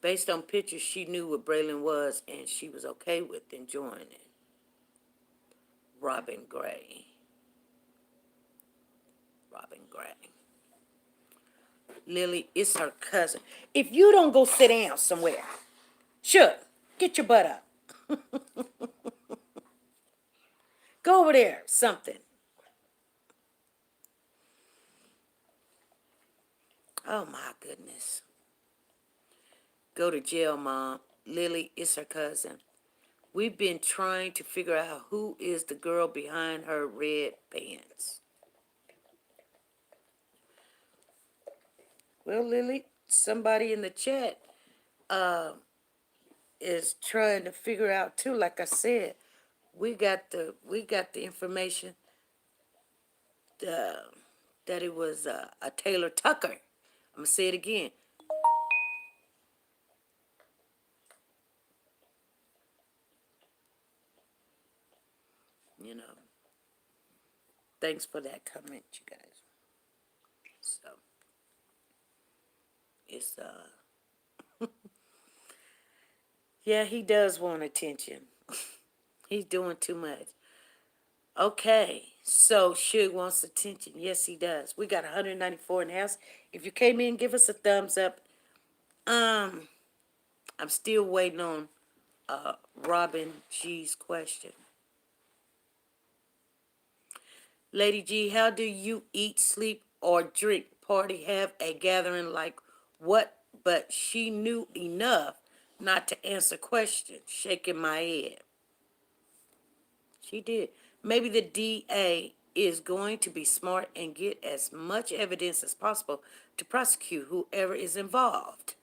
based on pictures, she knew what Braylon was and she was okay with enjoying it. Robin Gray. Lily, it's her cousin. If you don't go sit down somewhere, sure, get your butt up. Go over there, something. Oh my goodness. Go to jail, Mom. Lily, it's her cousin. We've been trying to figure out who is the girl behind her red pants. Well, Lily, somebody in the chat is trying to figure out too. Like I said, we got the information that it was a Taylor Tucker. I'm gonna say it again. You know. Thanks for that comment, you guys. So it's yeah, he does want attention. He's doing too much. Okay, so Suge wants attention. Yes, he does. We got 194 in the house. If you came in, give us a thumbs up. I'm still waiting on Robin G's question. Lady G, how do you eat, sleep, or drink, party, have a gathering like what? But she knew enough not to answer questions, shaking my head. She did. Maybe the DA is going to be smart and get as much evidence as possible to prosecute whoever is involved.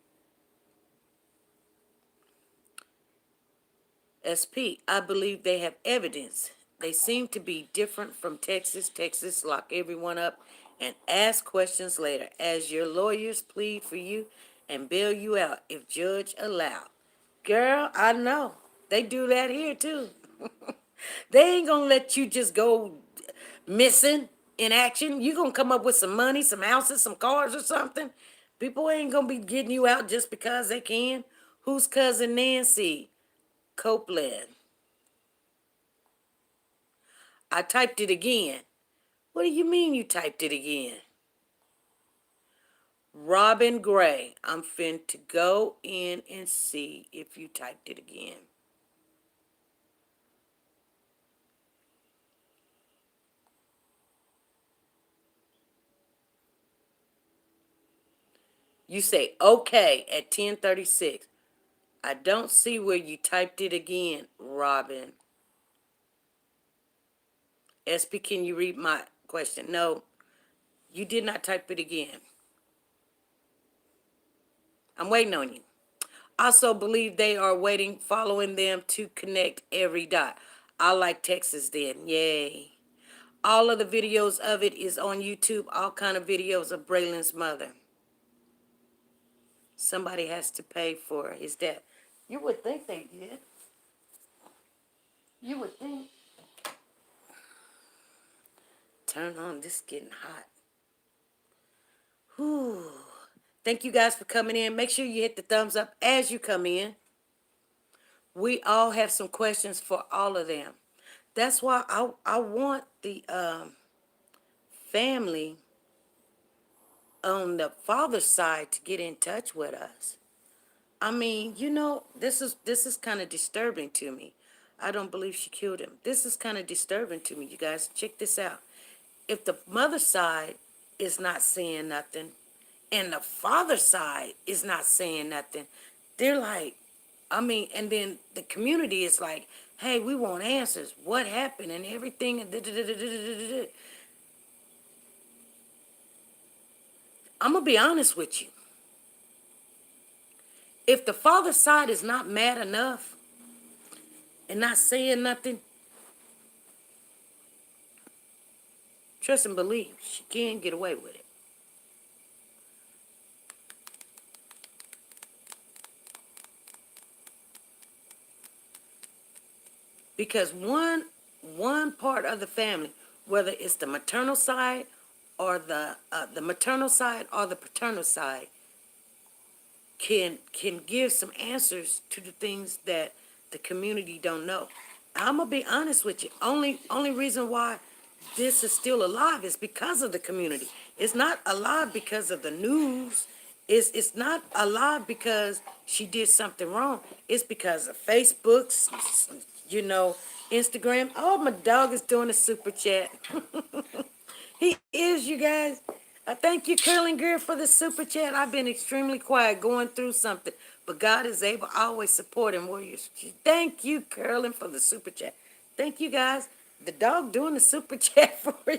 SP, I believe they have evidence. They seem to be different from Texas. Texas lock everyone up and ask questions later as your lawyers plead for you and bail you out if judge allow. Girl, I know. They do that here too. They ain't gonna let you just go missing in action. You gonna come up with some money, some houses, some cars or something. People ain't gonna be getting you out just because they can. Who's cousin Nancy Copeland? I typed it again. What do you mean you typed it again? Robin Gray. I'm fin to go in and see if you typed it again. You say okay at 10:36. I don't see where you typed it again, Robin. SP, can you read my question? No, you did not type it again. I'm waiting on you. Also believe they are waiting, following them to connect every dot. I like Texas then. Yay. All of the videos of it is on YouTube. All kind of videos of Braylon's mother. Somebody has to pay for his death. You would think they did. You would think. Turn on. This is getting hot. Whew. Thank you guys for coming in. Make sure you hit the thumbs up as you come in. We all have some questions for all of them. That's why I want the family on the father's side to get in touch with us. I mean, this is kind of disturbing to me. I don't believe she killed him. This is kind of disturbing to me, you guys. Check this out. If the mother's side is not saying nothing and the father's side is not saying nothing, they're like, I mean, and then the community is like, hey, we want answers. What happened and everything. I'm going to be honest with you. If the father's side is not mad enough and not saying nothing, trust and believe she can get away with it. Because one part of the family, whether it's the maternal side or the maternal side or the paternal side, can give some answers to the things that the community don't know. I'm gonna be honest with you. Only reason why this is still alive is because of the community. It's not alive because of the news. It's not alive because she did something wrong. It's because of Facebook, you know, Instagram. Oh, my dog is doing a super chat. He is, you guys. Thank you, Curling Girl, for the super chat. I've been extremely quiet going through something, but God is able, always supporting warriors. Thank you, Curling, for the super chat. Thank you, guys. The dog doing the super chat for you.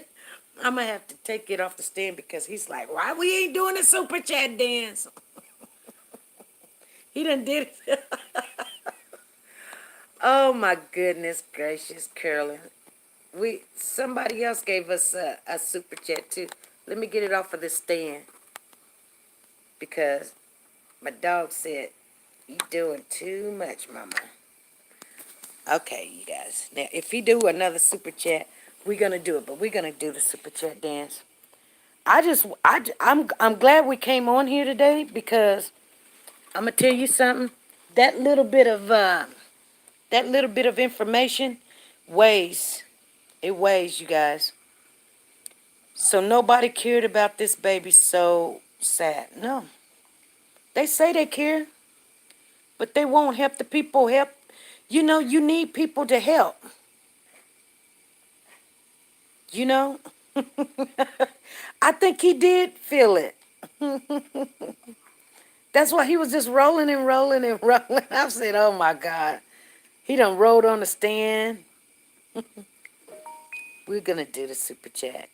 I'm going to have to take it off the stand because he's like, why we ain't doing the super chat dance? He done did it. Oh, my goodness gracious, Curling. Somebody else gave us a super chat too. Let me get it off of the stand because my dog said you doing too much, Mama. Okay, you guys. Now, if he do another super chat, we're gonna do it. But we're gonna do the super chat dance. I'm glad we came on here today because I'm gonna tell you something. That little bit of information weighs. It weighs, you guys. So nobody cared about this baby. So sad. No. They say they care, but they won't help the people help. You know, you need people to help. You know? I think he did feel it. That's why he was just rolling and rolling and rolling. I said, oh my God. He done rolled on the stand. We're going to do the super chat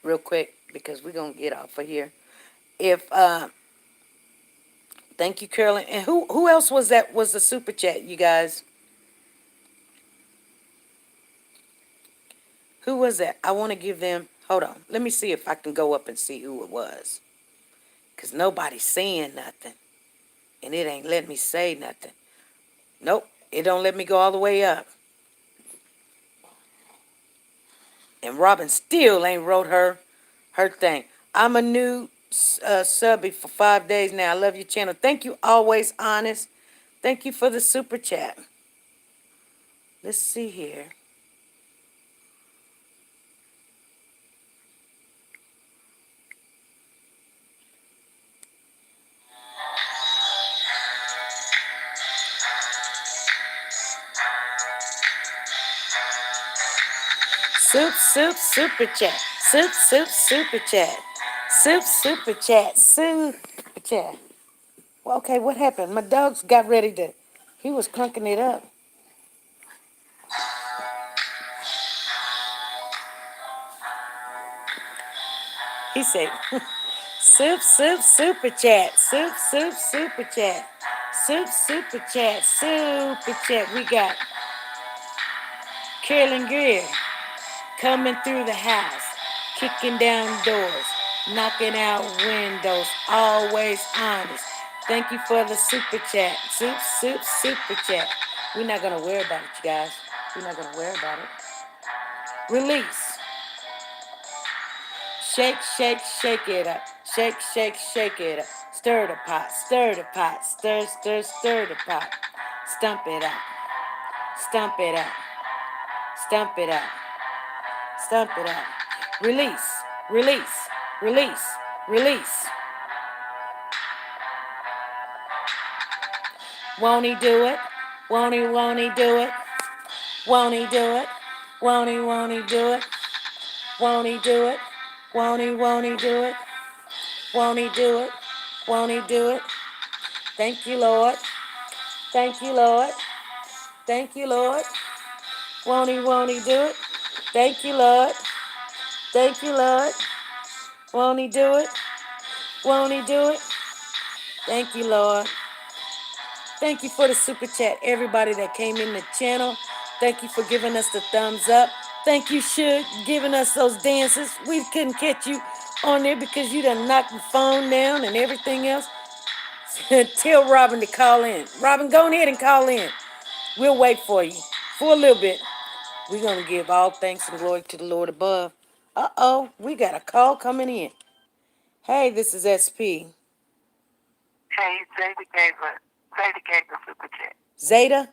real quick because we're going to get off of here. If, thank you, Carolyn. And who else was that was the super chat, you guys? Who was that? I want to give them, hold on. Let me see if I can go up and see who it was. Because nobody's saying nothing. And it ain't letting me say nothing. Nope. It don't let me go all the way up. And Robin still ain't wrote her thing. I'm a new subby for 5 days now. I love your channel. Thank you, Always Honest. Thank you for the super chat. Let's see here. Super chat. Super chat. Super chat. Super chat. Well, okay, what happened? My dogs got ready to, he was clunking it up. He said, super chat. Super chat. Super chat. Super chat. We got Carolyn Greer coming through the house, kicking down doors, knocking out windows, always honest. Thank you for the super chat. Super chat. We're not going to worry about it, you guys. We're not going to worry about it. Release. Shake, shake, shake it up. Shake, shake, shake it up. Stir the pot, stir the pot. Stir, stir, stir the pot. Stump it up. Stump it up. Stump it up. Stump it up. Release, release, release, release. Won't he do it? Won't he do it? Won't he do it? Won't he do it? Won't he do it? Won't he do it? Won't he do it? Won't he do it? Thank you, Lord. Thank you, Lord. Thank you, Lord. Won't he do it? Thank you, Lord. Thank you, Lord. Won't he do it? Won't he do it? Thank you, Lord. Thank you for the super chat, everybody that came in the channel. Thank you for giving us the thumbs up. Thank you, Suge, giving us those dances. We couldn't catch you on there because you done knocked the phone down and everything else. Tell Robin to call in. Robin, go ahead and call in. We'll wait for you for a little bit. We're going to give all thanks and glory to the Lord above. Uh-oh, we got a call coming in. Hey, this is SP. Hey, Zeta gave the super chat. Zeta?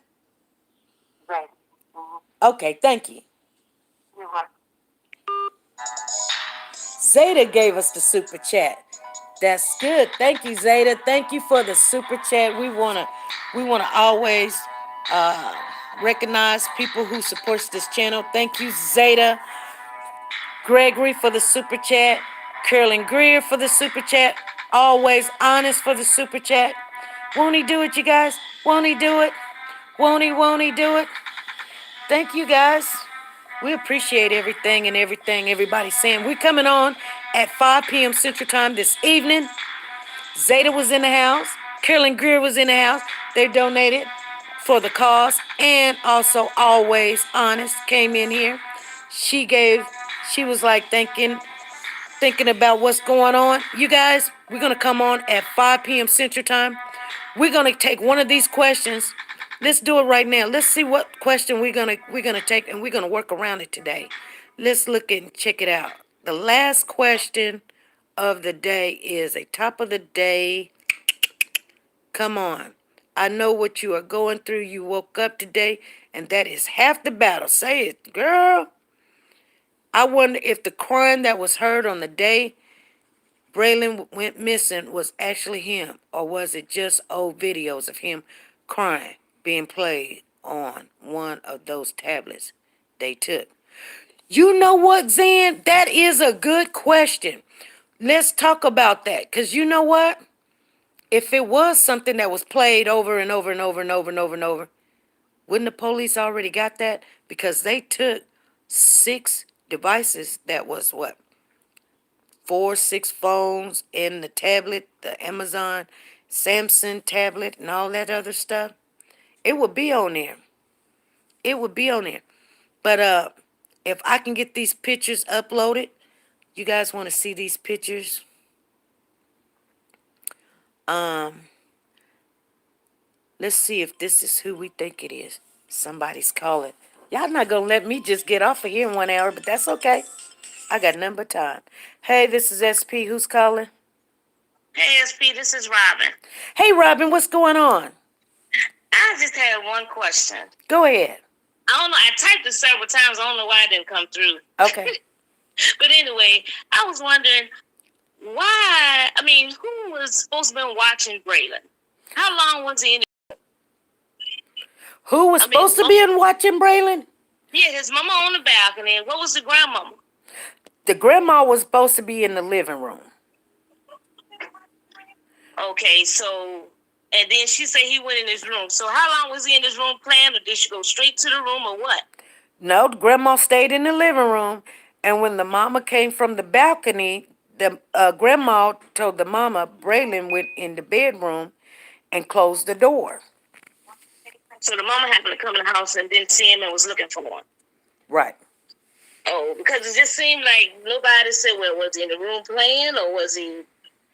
Zeta. Mm-hmm. Okay, thank you. You're welcome. Zeta gave us the super chat. That's good. Thank you, Zeta. Thank you for the super chat. We wanna always recognize people who supports this channel. Thank you, Zeta. Gregory for the super chat. Carolyn Greer for the super chat. Always Honest for the super chat. Won't he do it, you guys? Won't he do it? Won't he do it? Thank you, guys. We appreciate everything and everything everybody's saying. We're coming on at 5 p.m. Central Time this evening. Zeta was in the house. Carolyn Greer was in the house. They donated for the cause. And also Always Honest came in here. She was like thinking about what's going on. You guys, we're going to come on at 5 p.m. Central Time. We're going to take one of these questions. Let's do it right now. Let's see what question we're gonna take, and we're gonna work around it today. Let's look and check it out. The last question of the day is a top of the day. Come on. I know what you are going through. You woke up today, and that is half the battle. Say it, girl. I wonder if the crime that was heard on the day Braylon went missing was actually him, or was it just old videos of him crying being played on one of those tablets they took? You know what, Zan? That is a good question. Let's talk about that, because you know what? If it was something that was played over and over and over and over and over and over, wouldn't the police already got that? Because they took 6 devices that was what? 4, 6 phones and the tablet, the Amazon, Samsung tablet and all that other stuff. It would be on there. It would be on there. But if I can get these pictures uploaded, you guys want to see these pictures? Let's see if this is who we think it is. Somebody's calling. Y'all not gonna let me just get off of here in 1 hour, but that's okay. I got none but time. Hey, this is SP. Who's calling? Hey, SP, this is Robin. Hey, Robin, what's going on? I just had one question. Go ahead. I don't know. I typed it several times. I don't know why it didn't come through. Okay. But anyway, I was wondering why. I mean, who was supposed to be watching Braylon? How long was he in? Who was supposed to be in watching Braylon? Yeah, his mama on the balcony. What was the grandmama? The grandma was supposed to be in the living room. Okay, so, and then she said he went in his room. So how long was he in his room playing, or did she go straight to the room, or what? No, the grandma stayed in the living room, and when the mama came from the balcony, the grandma told the mama Braylon went in the bedroom and closed the door. So the mama happened to come in the house and didn't see him and was looking for him. Right. Oh, because it just seemed like nobody said, well, was he in the room playing, or was he,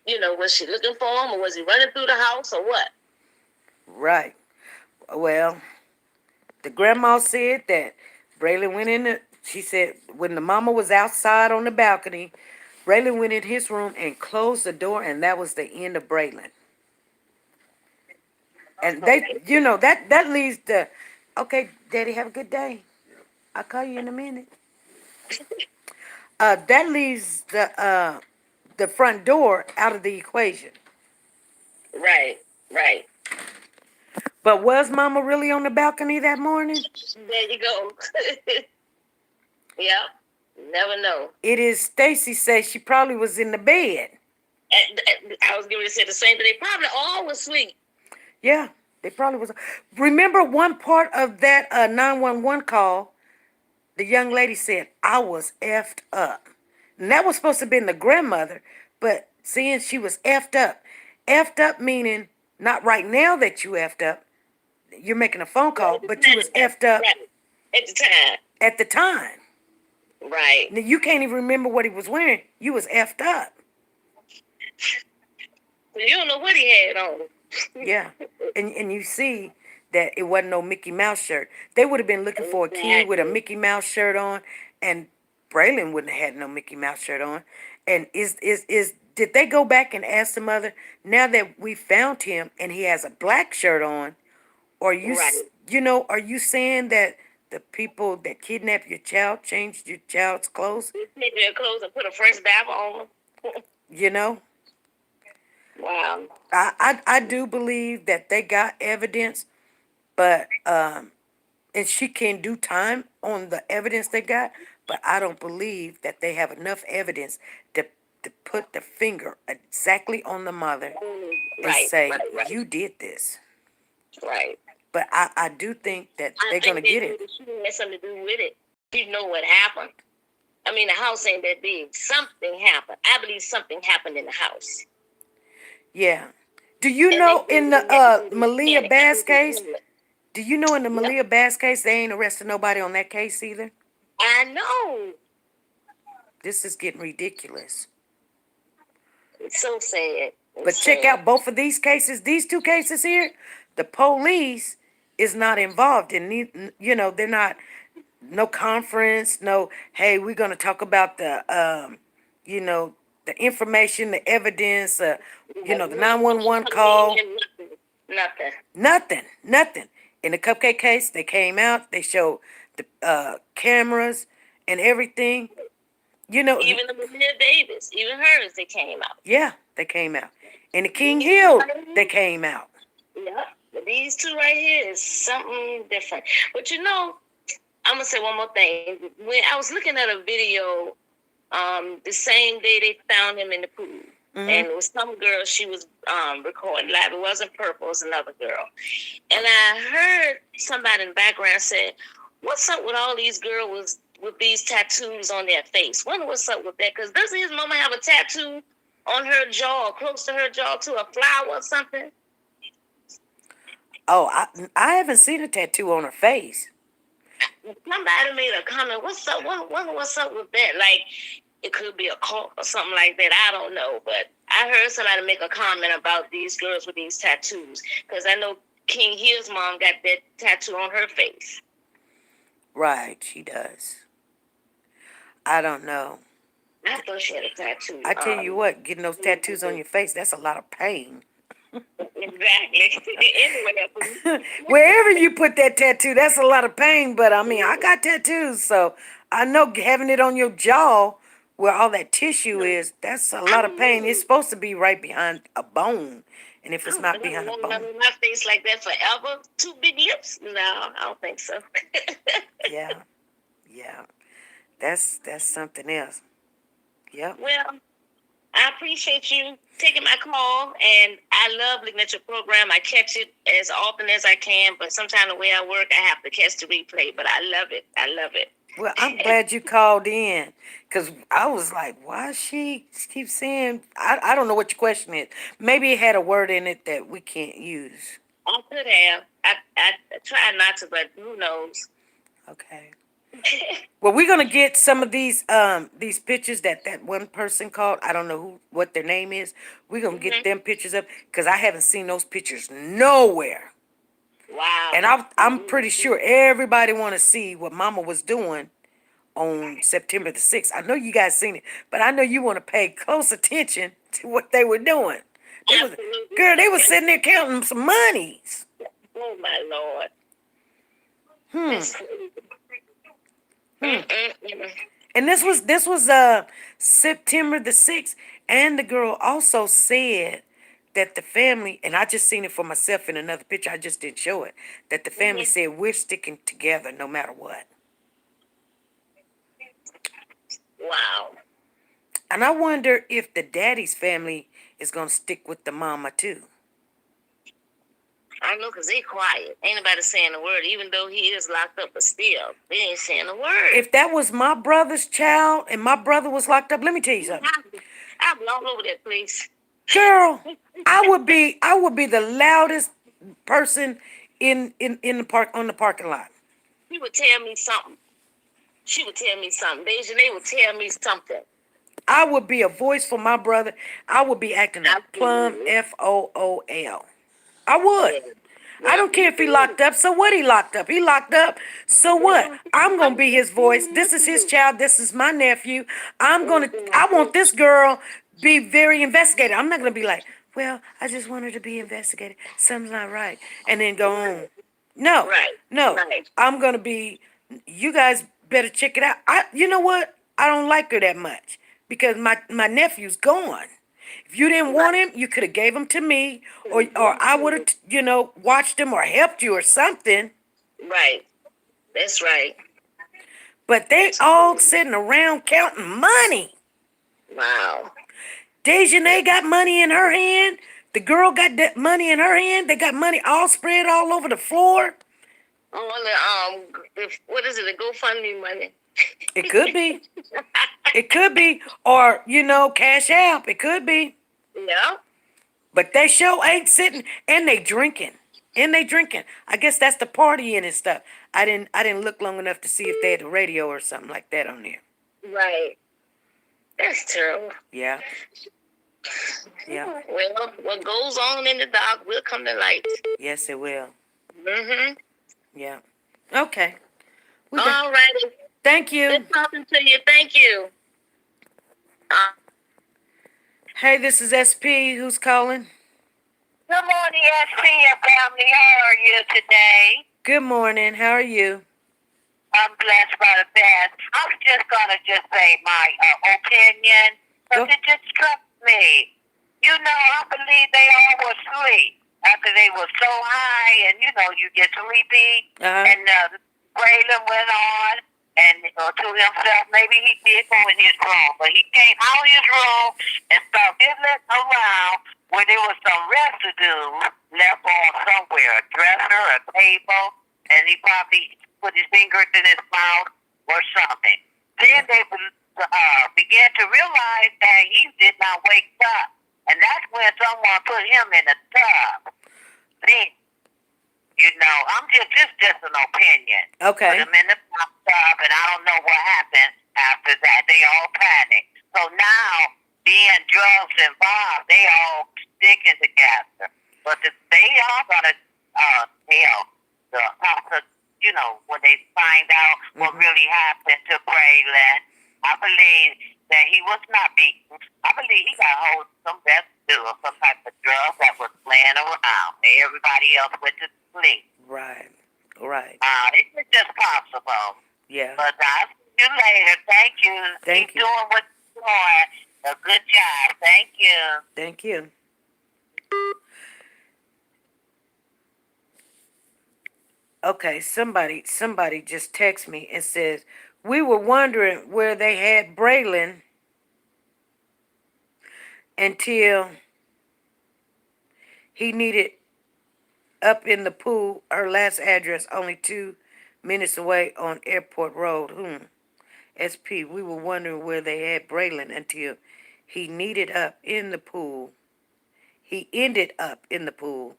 was she looking for him, or was he running through the house, or what? Right. Well, the grandma said that Braylon went in she said when the mama was outside on the balcony, Braylon went in his room and closed the door, and that was the end of Braylon. And that leaves okay, Daddy, have a good day. I'll call you in a minute. That leaves the front door out of the equation. Right. But was Mama really on the balcony that morning? There you go. Yep. Never know. It is Stacy says she probably was in the bed. I was going to say the same thing. They probably all was asleep. Yeah, they probably was. Remember one part of that 911 call, the young lady said, I was effed up. And that was supposed to have been the grandmother, but seeing she was effed up. Effed up meaning not right now that you effed up. You're making a phone call, but you was effed up at the time. Right. Now, you can't even remember what he was wearing. You was effed up. You don't know what he had on. Yeah. And you see that it wasn't no Mickey Mouse shirt. They would have been looking for a kid with a Mickey Mouse shirt on, and Braylon wouldn't have had no Mickey Mouse shirt on. And did they go back and ask the mother, now that we found him and he has a black shirt on, or are you saying that the people that kidnapped your child changed your child's clothes? Changed their clothes and put a fresh dab on them. Wow. I do believe that they got evidence, but and she can do time on the evidence they got, but I don't believe that they have enough evidence to put the finger exactly on the mother and say, you did this. Right. But I do think that they're going to get it. She had something to do with it. You know what happened. I mean, the house ain't that big. Something happened. I believe something happened in the house. Yeah. Do you know in the Malia Bass case? Do you know in the Malia Bass case, they ain't arrested nobody on that case either? I know. This is getting ridiculous. It's so sad. But check out both of these cases. These 2 cases here, the police is not involved in, they're not, no conference, no, hey, we're going to talk about the, the information, the evidence, the 911 call. Nothing. In the Cupcake case, they came out, they showed the cameras and everything. Even the Malia Davis, even hers, they came out. Yeah, they came out. In the King Hill, they came out. Yeah, but these 2 right here is something different. But I'm going to say one more thing. When I was looking at a video, the same day they found him in the pool. And it was some girl she was recording live. It wasn't Purple, it was another girl. And I heard somebody in the background say, "What's up with all these girls with these tattoos on their face? Wonder what's up with that? Because doesn't his mama have a tattoo on her jaw, close to her jaw, to a flower or something?" Oh, I haven't seen a tattoo on her face. Somebody made a comment. What's up? Wonder what's up with that? Like, it could be a cult or something like that. I don't know. But I heard somebody make a comment about these girls with these tattoos. Because I know King Hill's mom got that tattoo on her face. Right, she does. I don't know. I thought she had a tattoo. I tell you what, getting those tattoos on your face, that's a lot of pain. Exactly. Anyway, Wherever you put that tattoo, that's a lot of pain. But I mean, I got tattoos, so I know having it on your jaw where all that tissue is, that's a lot of pain. It's supposed to be right behind a bone. And if it's not behind a I bone. don't my face like that forever. 2 big lips? No, I don't think so. Yeah. Yeah. That's something else. Yep. Well, I appreciate you taking my call, and I love looking at your program. I catch it as often as I can, but sometimes the way I work, I have to catch the replay. But I love it. I love it. Well, I'm glad you called in, because I was like, why she keeps saying, I don't know what your question is. Maybe it had a word in it that we can't use. I could have. I try not to, but who knows? Okay. Well, we're gonna get some of these pictures that one person called. I don't know what their name is. We're gonna get them pictures up because I haven't seen those pictures nowhere. Wow. And I'm pretty sure everybody want to see what Mama was doing on September the 6th. I know you guys seen it, but I know you want to pay close attention to what they were doing. They were sitting there counting some monies. Oh my Lord. And this was September the 6th, and the girl also said that the family, and I just seen it for myself in another picture, I just didn't show it, that the family said we're sticking together no matter what. Wow. And I wonder if the daddy's family is going to stick with the mama too. I know, because they quiet. Ain't nobody saying a word, even though he is locked up, but still, they ain't saying a word. If that was my brother's child and my brother was locked up, let me tell you something. I'll be all over that place. Girl, I would be the loudest person in the park, on the parking lot. She would tell me something. Dejanay would tell me something. I would be a voice for my brother. I would be acting a plum, FOOL. I would. I don't care if he locked up. So what? He locked up. He locked up. So what? I'm gonna be his voice. This is his child. This is my nephew. I want this girl be very investigated. I'm not gonna be like, well, I just want her to be investigated. Something's not right, and then go on. No, no. I'm gonna be. You guys better check it out. You know what? I don't like her that much because my nephew's gone. If you didn't want him, you could have gave him to me, or I would have, watched him or helped you or something. Right. That's right. But they all sitting around counting money. Wow. Dejanay got money in her hand. The girl got that money in her hand. They got money all spread all over the floor. On the what is it? The GoFundMe money. It could be. It could be. Or, Cash App. It could be. Yeah. But they sure ain't sitting, and they drinking. I guess that's the partying and stuff. I didn't look long enough to see if they had a radio or something like that on there. Right. That's terrible. Yeah. Yeah. Well, what goes on in the dark will come to light. Yes, it will. Mm-hmm. Yeah. Okay. All righty. Thank you. Good talking to you. Thank you. Hey, this is SP. Who's calling? Good morning, SP and family. How are you today? Good morning. How are you? I'm blessed by the best. I'm just gonna say my opinion, because it just struck me. I believe they all were asleep after they were so high, and you get sleepy. Uh-huh. And Braylon went on, and to himself, maybe he did go in his room, but he came out of his room and started fiddling around where there was some residue left on somewhere, a dresser, a table, and he probably put his fingers in his mouth or something. Then they began to realize that he did not wake up, and that's when someone put him in a tub. Then, this just an opinion. Okay. Put him in the tub, and I don't know what happened after that. They all panicked. So now, being drugs involved, they all sticking together. But they are gonna tell the when they find out what really happened to Braylon. I believe that he was not beaten. I believe he got hold of some residue or some type of drug that was laying around. Everybody else went to sleep. Right. It's just possible. Yeah. But I'll see you later. Thank you. Thank you. Keep doing what you're doing. A good job. Thank you. Thank you. Okay, somebody just texted me and says, we were wondering where they had Braylon until he needed up in the pool. Her last address only 2 minutes away on Airport Road. SP, we were wondering where they had Braylon until he needed up in the pool. He ended up in the pool.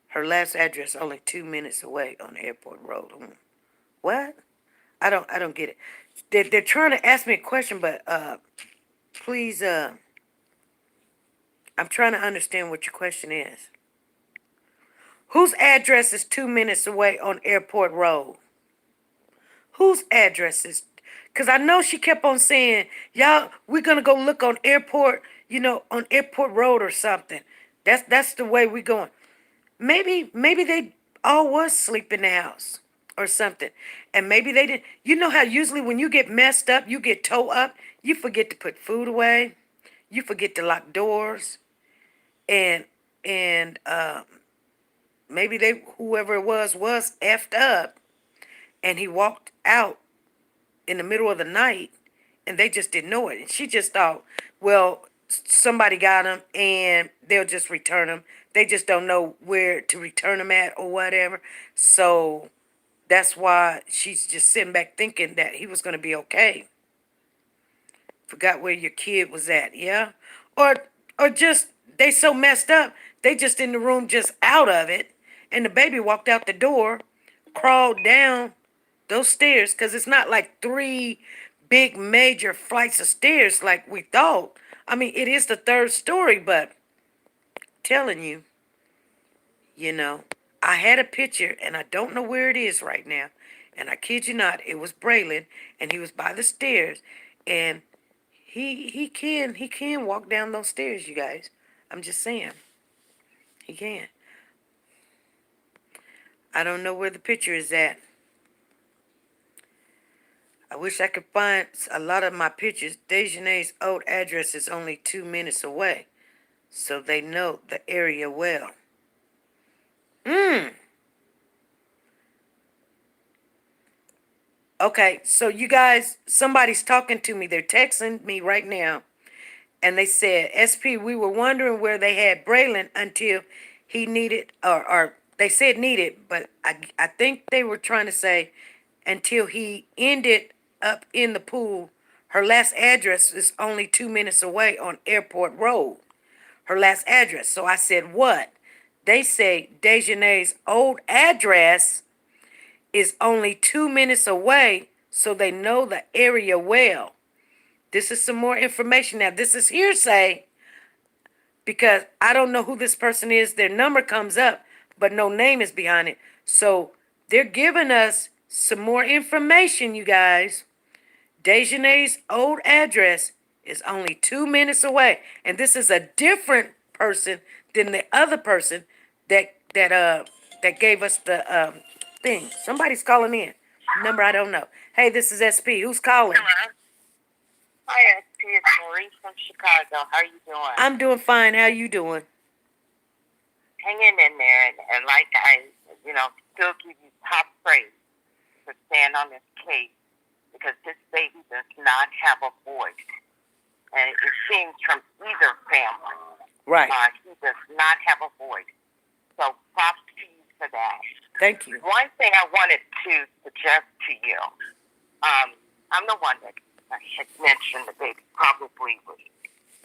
Her last address only 2 minutes away on Airport Road. What? I don't get it. They're trying to ask me a question, but please, I'm trying to understand what your question is. Whose address is 2 minutes away on Airport Road? Whose address is? Because I know she kept on saying, y'all, we're going to go look on Airport, on Airport Road or something. That's the way we're going. Maybe they all was asleep in the house or something. And maybe they didn't. You know how usually when you get messed up, you get towed up, you forget to put food away. You forget to lock doors. And maybe whoever it was effed up. And he walked out in the middle of the night and they just didn't know it. And she just thought, well, somebody got him and they'll just return him. They just don't know where to return him at or whatever. So that's why she's just sitting back thinking that he was going to be okay. Forgot where your kid was at, yeah? Or just, they so messed up, they just in the room just out of it. And the baby walked out the door, crawled down those stairs, because it's not like 3 big major flights of stairs like we thought. I mean, it is the 3rd story, but telling you, I had a picture and I don't know where it is right now. And I kid you not, it was Braylon and he was by the stairs and he can walk down those stairs, you guys. I'm just saying. He can. I don't know where the picture is at. I wish I could find a lot of my pictures. Dejanay's old address is only 2 minutes away, so they know the area well. Okay, so you guys, somebody's talking to me. They're texting me right now, and they said, SP, we were wondering where they had Braylon until he needed, or they said needed, but I think they were trying to say until he ended up in the pool. Her last address is only 2 minutes away on Airport Road. Her last address. So I said, what? They say Dejanay's old address is only 2 minutes away, so they know the area well. This is some more information. Now, this is hearsay because I don't know who this person is. Their number comes up, but no name is behind it. So they're giving us some more information, you guys. Dejanay's old address is only 2 minutes away. And this is a different person than the other person that gave us the thing. Somebody's calling in. Number I don't know. Hey, this is SP. Who's calling? Hello. Hi, SP. It's Marie from Chicago. How are you doing? I'm doing fine. How you doing? Hanging in there, and like I, still give you top praise to stand on this case because this baby does not have a voice. And it seems from either family. Right. He does not have a voice. So props to you for that. Thank you. One thing I wanted to suggest to you, I'm the one that had mentioned the baby probably was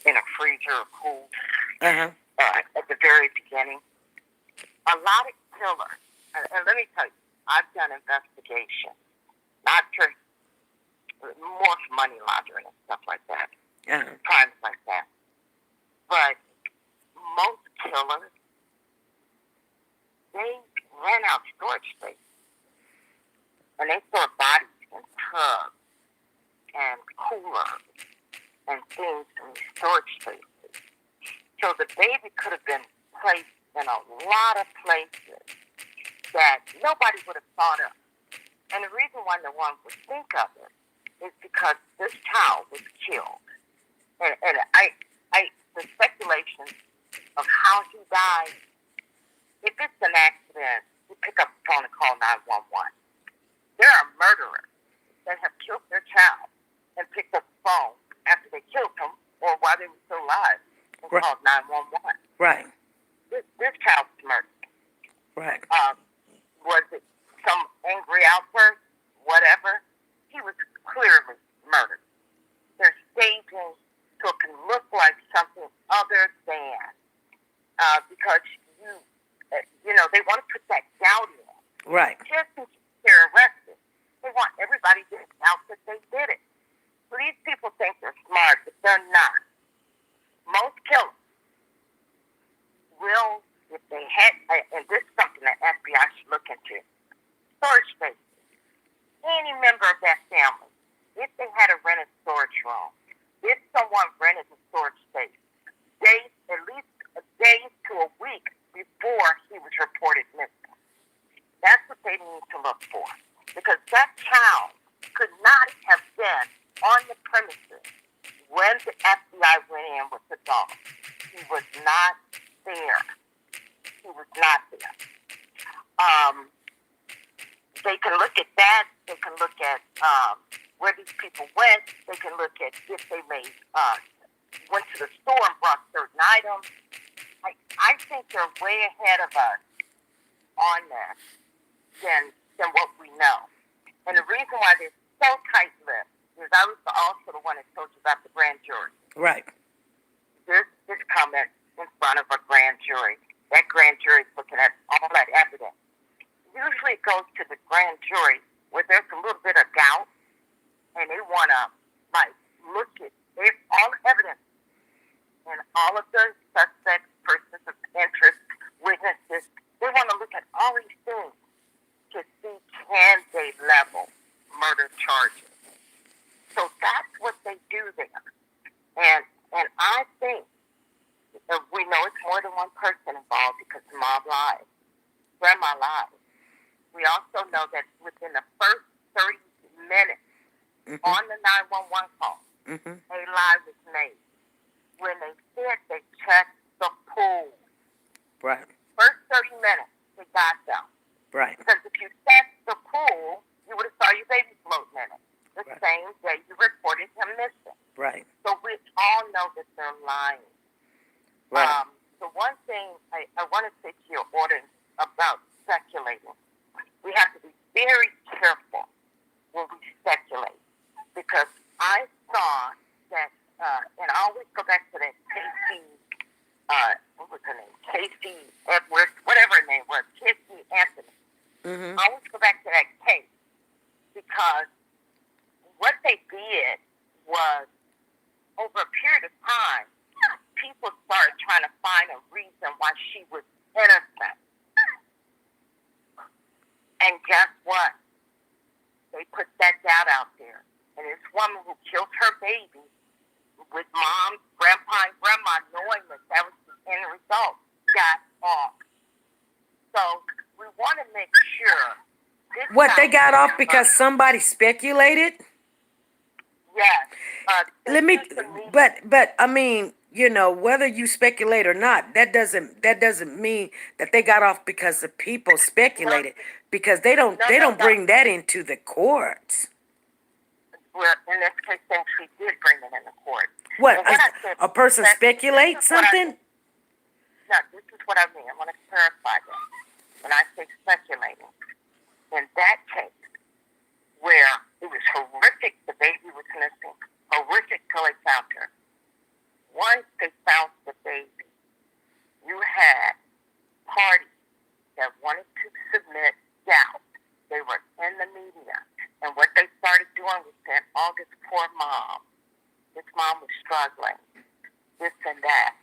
in a freezer or cooled Uh-huh. At the very beginning. A lot of killers, and let me tell you, I've done investigations, not for more for money laundering and stuff like that, Uh-huh. crimes like that. But most killers, they rent out storage space, and they store bodies in tubs and coolers and things in storage spaces. So the baby could have been placed in a lot of places that nobody would have thought of. And the reason why no one would think of it is because this child was killed. And the speculation of how he died, if it's an accident, you pick up the phone and call 911. There are murderers that have killed their child and picked up the phone after they killed him or while they were still alive and Right. called 911. Right. This child was murdered. Right. Was it some angry outburst? Whatever. He was clearly murdered. They're staging so it can look like something other than because they want to put that doubt in. Right. Just in case they're arrested, they want everybody to doubt that they did it. So these people think they're smart, but they're not. Most killers will, if they had, and this is something that FBI should look into, storage spaces. Any member of that family, if they had a rented storage room, if someone rented a storage space, days, at least a day to a week before he was reported missing. That's what they need to look for. Because that child could not have been on the premises when the FBI went in with the dog. He was not there. He was not there. They can look at that. They can look at where these people went. They can look at if they went to the store and brought certain items. I think they're way ahead of us on this than what we know. And the reason why they're so tight-lipped is I was also the one that told you about the grand jury. Right. This comment in front of a grand jury. That grand jury is looking at all that evidence. Usually it goes to the grand jury where there's a little bit of doubt, and they want to look at all the evidence and all of the suspects, persons of interest, witnesses. They want to look at all these things to see can they level murder charges. So that's what they do there. And I think we know it's more than one person involved because mom lied, grandma lied. We also know that within the first 30 minutes on the 911 call, a lie was made. When they said they checked the pool. Right. First 30 minutes, they got them. Right. Because if you checked the pool, you would have saw your baby floating in it. The same day you reported him missing. Right. So we all know that they're lying. Right. The one thing I want to say to your audience about speculating, we have to be very careful when we speculate. Because I saw that, and I always go back to that Casey, what was her name? Casey Edwards, whatever her name was, Casey Anthony. I always go back to that case because what they did was, over a period of time, people started trying to find a reason why she was innocent. And guess what? They put that doubt out there. And this woman who killed her baby with mom, grandpa, and grandma knowing that was the end result, got off. So we want to make sure. What, they got off because somebody speculated? Yes. But I mean, whether you speculate or not, that doesn't mean that they got off because the people speculated, because they don't No, they no, don't no. bring that into the courts. Well, in this case, then she did bring it in the court. What, And what I said, a person this speculates is what something? no, this is what I mean. I want to clarify that. When I say speculating, in that case, where it was horrific, the baby was missing, horrific till they found her. Once they found the baby, you had parties that wanted to submit doubt. They were in the media. And what they started doing was saying, oh, this poor mom. This mom was struggling. This and that.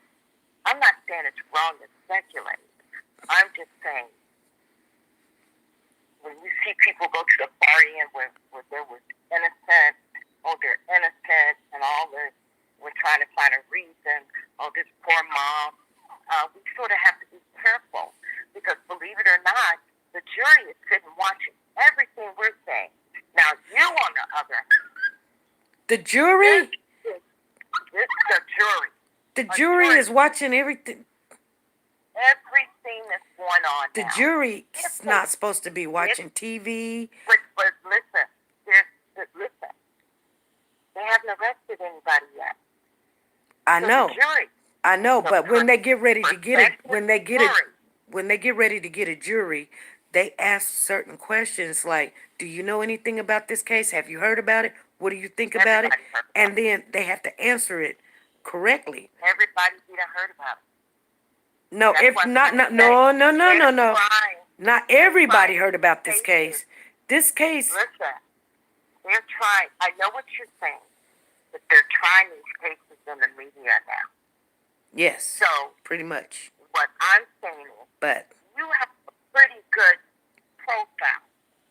I'm not saying it's wrong to speculate. I'm just saying, when you see people go to the party and where there was innocent, oh, they're innocent, and all this, we're trying to find a reason, oh, this poor mom, we sort of have to be careful. Because believe it or not, the jury is sitting watching everything we're saying. Now, you on the other hand, The jury? this the jury. The jury is watching everything. Everything that's going on The now. jury's not supposed to be watching TV. But listen, listen. They haven't arrested anybody yet. I So know. the jury, I know, but when they get ready to get it, jury. when they get ready to get a jury, they ask certain questions like, "Do you know anything about this case? Have you heard about it? What do you think about it?" Everybody heard about And then they have to answer it correctly. Everybody didn't heard about it. No, That's if what not, I'm no, saying. no, no, no, They're no. trying. Not everybody trying heard about this cases. case. This case, Listen, they're trying. I know what you're saying, but they're trying these cases in the media now. yes, So pretty much. what I'm saying is, But you have a pretty good profile.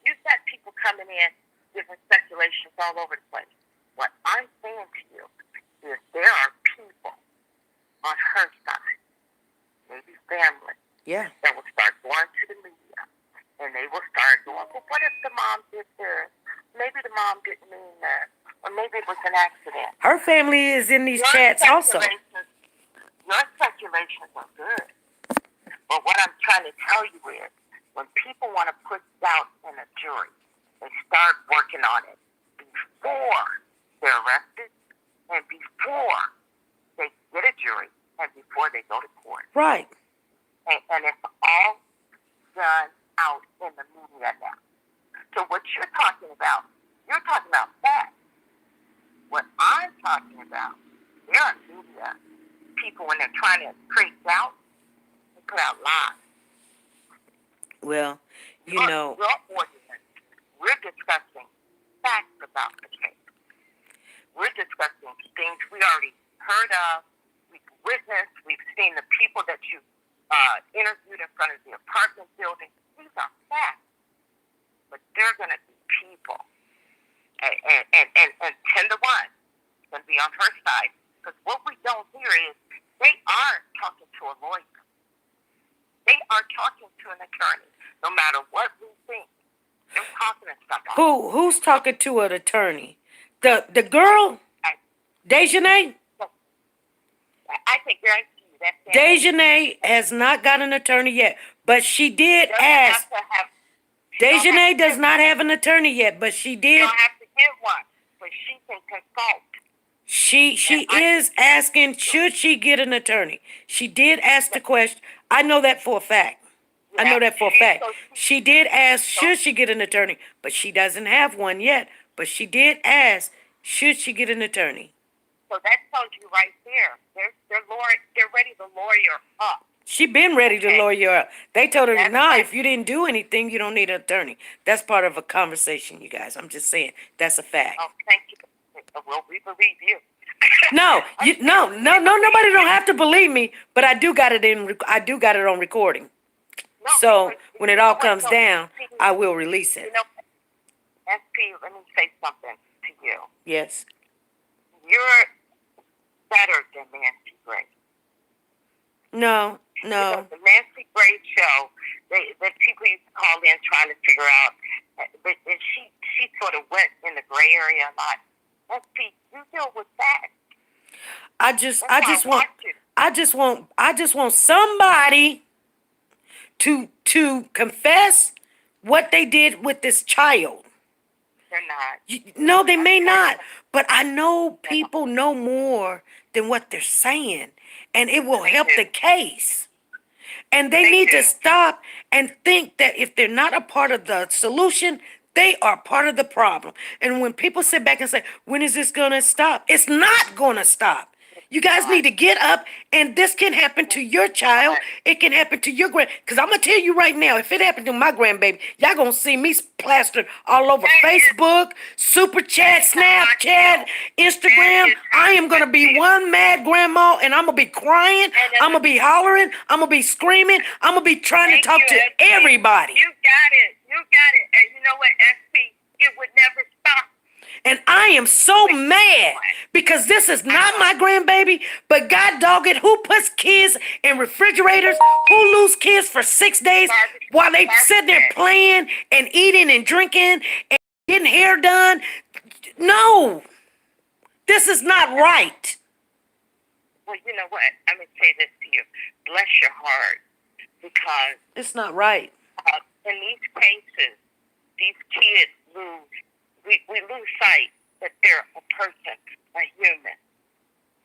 You've got people coming in giving speculations all over the place. What I'm saying to you is there are people on her side, maybe family, yeah, that will start going to the media, and they will start going, well, what if the mom did this? Maybe the mom didn't mean that, or maybe it was an accident. her family is in these Your chats also. Your speculations are good. But what I'm trying to tell you is, when people want to put doubt in a jury, they start working on it before they're arrested and before they get a jury and before they go to court. Right. And it's all done out in the media now. So what you're talking about facts. What I'm talking about, there are media people, when they're trying to create doubt, they put out lies. Well, you Your know, ordinance, we're discussing facts about the case. We're discussing things we already heard of, we've witnessed, we've seen the people that you interviewed in front of the apartment building. These are facts. But they're going to be people. And 10 to 1 is going to be on her side. Because what we don't hear is they are talking to a lawyer. They are talking to an attorney. No matter what we think, they're talking to somebody. who's talking to an attorney? The girl, Dejanay? I think guarantee you that's Dejanay has not got an attorney yet, but she did ask. Dejanay does not have an attorney yet, but she You did. don't have to get one, but she can consult. She is asking, should she get an attorney? She did ask the question. I know that for a fact. I know that for a fact. She did ask, should she get an attorney? But she doesn't have one yet. But she did ask, should she get an attorney? So that tells you right there. They're ready to lawyer up. She been ready to lawyer up. They told her, That's nah, right. if you didn't do anything, you don't need an attorney. That's part of a conversation, you guys. I'm just saying. That's a fact. Oh, thank you. Well, we believe you. No, nobody don't have to believe me, but I do got it on recording. No, So because when it you know all what, comes though? down, See, I will release it. You know, SP, let me say something to you. Yes. You're better than Nancy Grace. No. Because the Nancy Grace show, the people used to call in trying to figure out, but she sort of went in the gray area a lot. SP, you deal with that. I just That's I why I just want watch it. I just want somebody to confess what they did with this child. They're not. No, they I'm may telling not, you, but I know they're not. people know more than what they're saying, and it will They help do. the case. And they They need do. to stop and think that if they're not a part of the solution, they are part of the problem. And when people sit back and say, when is this going to stop? It's not going to stop. It's You guys not. need to get up, and this can happen to It's your child. not. It can happen to your because I'm going to tell you right now, if it happened to my grandbaby, y'all going to see me plastered all over That is, Facebook, Super that Chat, is how I Snapchat, feel. That Instagram. is how I am going I to be feel. one mad grandma, and I'm going to be crying. And I'm going to be hollering. I'm going to be screaming. I'm going to be trying to thank talk you, to SP. everybody. You got it. You got it. And you know what, SP? It would never stop. And I am so mad because this is not my grandbaby, but God dog it, who puts kids in refrigerators? Who lose kids for 6 days while they sit there playing and eating and drinking and getting hair done? No, this is not right. Well, you know what? I'm going to say this to you. Bless your heart. Because It's not right. in these cases, these kids lose, we lose sight that they're a person, a human.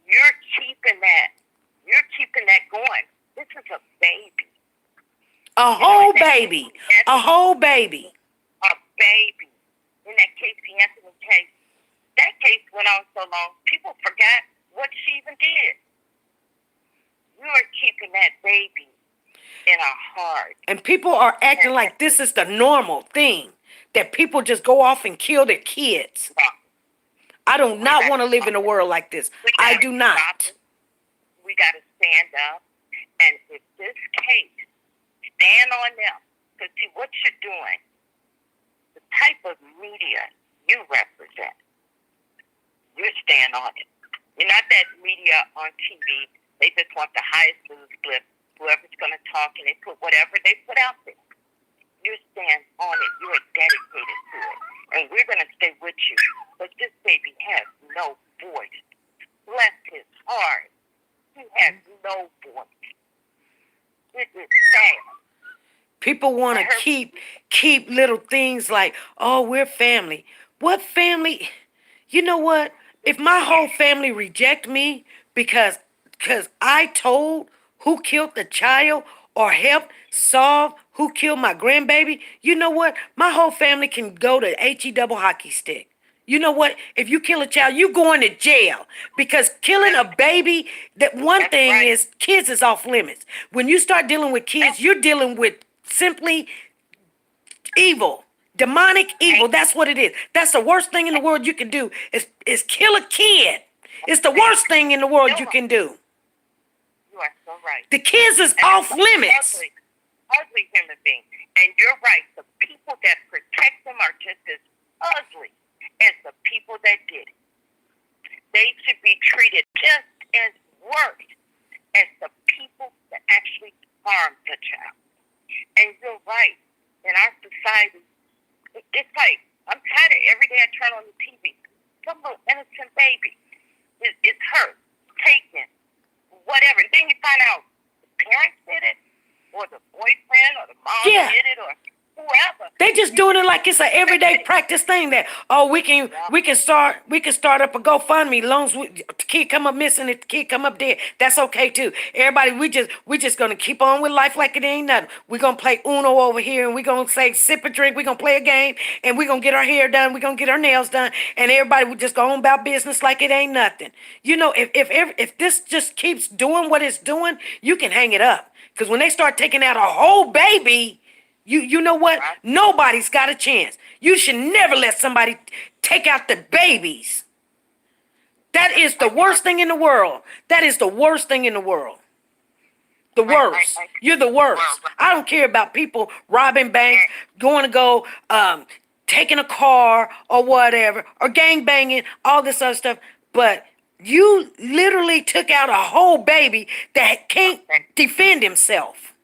You're keeping that going. This is a baby. A whole baby. A whole baby. A baby. In that Casey Anthony case, that case went on so long, people forgot what she even did. You are keeping that baby in our heart. And people are acting like this is the normal thing, that people just go off and kill their kids. I do not want to live in a world like this. I do not. We got to stand up. And if this case, stand on them. Because see, what you're doing, the type of media you represent, you stand on it. You're not that media on TV. They just want the highest news clip, whoever's going to talk, and they put whatever they put out there. You stand on it. You are dedicated to it. And we're going to stay with you. But this baby has no voice. Bless his heart. He has no voice. It is sad. People want to keep little things like, oh, we're family. What family? You know what? If my whole family reject me because I told who killed the child or helped solve who killed my grandbaby, you know what? My whole family can go to HE double hockey stick. You know what? If you kill a child, you going to jail because killing a baby. That one That's thing right. is kids is off limits. When you start dealing with kids, you're dealing with simply evil, demonic evil. That's what it is. That's the worst thing in the world you can do is kill a kid. It's the worst thing in the world you can do. You are so right. The kids is And off it's limits. ugly human being. And you're right. The people that protect them are just as ugly as the people that did it. They should be treated just as worse as the people that actually harmed the child. And you're right. In our society, it's like, I'm tired of every day I turn on the TV. Some little innocent baby is hurt, taken, whatever. Then you find out the parents did it, or the boyfriend, or the mom did it, or whoever. They just doing it like it's an everyday practice thing that we can start up a GoFundMe. Long as the kid come up missing, if the kid come up dead, that's okay too. Everybody, we just gonna keep on with life like it ain't nothing. We gonna play Uno over here, and we gonna say sip a drink. We gonna play a game, and we gonna get our hair done. We gonna get our nails done, and everybody we just go on about business like it ain't nothing. You know, if this just keeps doing what it's doing, you can hang it up. Because when they start taking out a whole baby. You know what? Nobody's got a chance. You should never let somebody take out the babies. That is the worst thing in the world. That is the worst thing in the world. The worst. You're the worst. I don't care about people robbing banks, taking a car or whatever, or gang banging, all this other stuff. But you literally took out a whole baby that can't defend himself.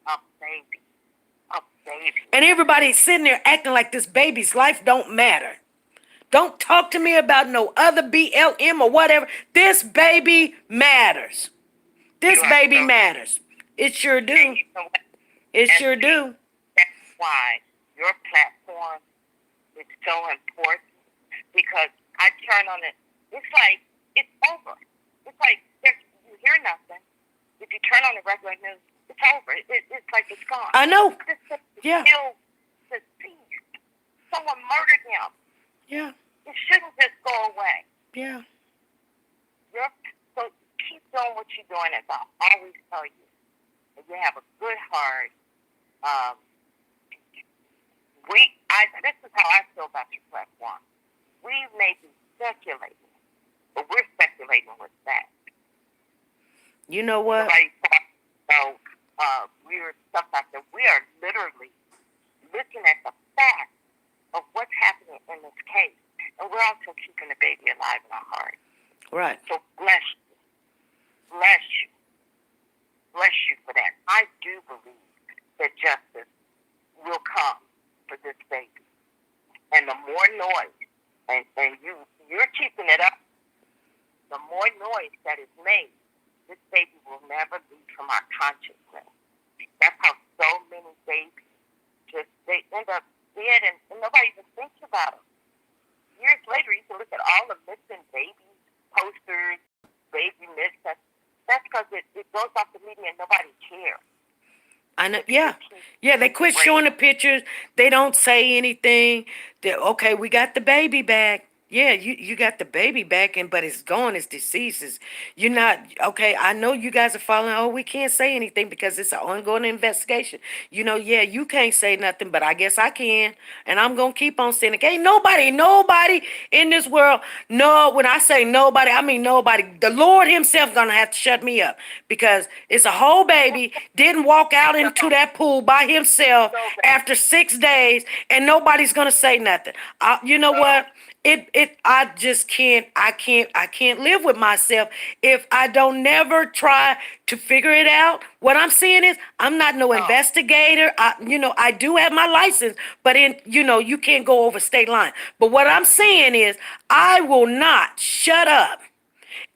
A baby. And everybody's sitting there acting like this baby's life don't matter. Don't talk to me about no other BLM or whatever. This baby matters. This You are baby so matters. It sure and do. you know what? It And sure see, do. that's why your platform is so important because I turn on it. It's like it's over. It's like you hear nothing. If you turn on the regular news, it's over. It's like it's gone. I know. This is Yeah. still deceased. Someone murdered him. Yeah. It shouldn't just go away. Yeah. So keep doing what you're doing, as I always tell you. If you have a good heart, this is how I feel about your platform. We may be speculating, but we're speculating with that. You know what? Weird stuff like that. We are literally looking at the facts of what's happening in this case, and we're also keeping the baby alive in our heart. Right. So bless you for that. I do believe that justice will come for this baby, and the more noise, and you're keeping it up, the more noise that is made, this baby will never leave from our consciousness. That's how so many babies they end up dead, and nobody even thinks about them. Years later, you can look at all the missing baby posters, baby missing. That's because it goes off the media and nobody cares. I know. Yeah. They quit showing the pictures. They don't say anything. Okay, we got the baby back. Yeah, you got the baby back, but it's gone. It's deceased. You're not okay. I know you guys are following. Oh, we can't say anything because it's an ongoing investigation. Yeah, you can't say nothing, but I guess I can, and I'm gonna keep on saying it. Ain't nobody in this world. No, when I say nobody, I mean nobody. The Lord Himself gonna have to shut me up because it's a whole baby didn't walk out into that pool by himself after 6 days, and nobody's gonna say nothing. You know what? I just I can't live with myself if I don't never try to figure it out. What I'm saying is I'm not no investigator. I do have my license, but you can't go over state line. But what I'm saying is I will not shut up.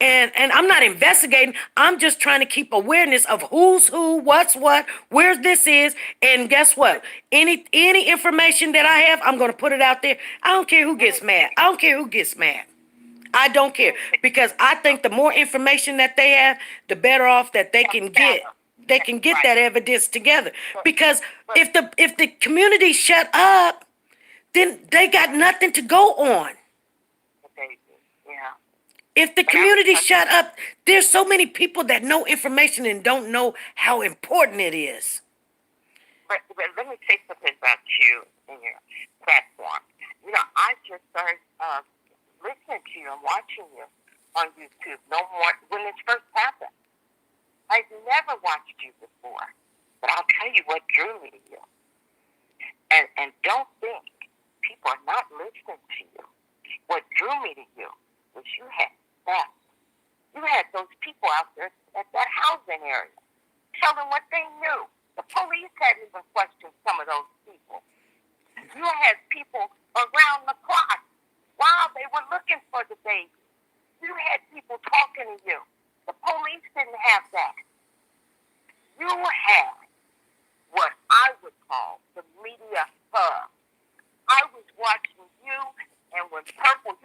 And I'm not investigating. I'm just trying to keep awareness of who's who, what's what, where this is. And guess what? Any information that I have, I'm going to put it out there. I don't care who gets mad. I don't care who gets mad. I don't care because I think the more information that they have, the better off that they can get. They can get that evidence together. Because if the community shut up, then they got nothing to go on. Yeah. If the community shut up, there's so many people that know information and don't know how important it is. But let me say something about you and your platform. I just started listening to you and watching you on YouTube. No more when this first happened. I've never watched you before, but I'll tell you what drew me to you. And don't think people are not listening to you. What drew me to you was you had that. You had those people out there at that housing area telling what they knew. The police hadn't even questioned some of those people. You had people around the clock while they were looking for the baby. You had people talking to you. The police didn't have that. You had what I would call the media hub. I was watching you, and when you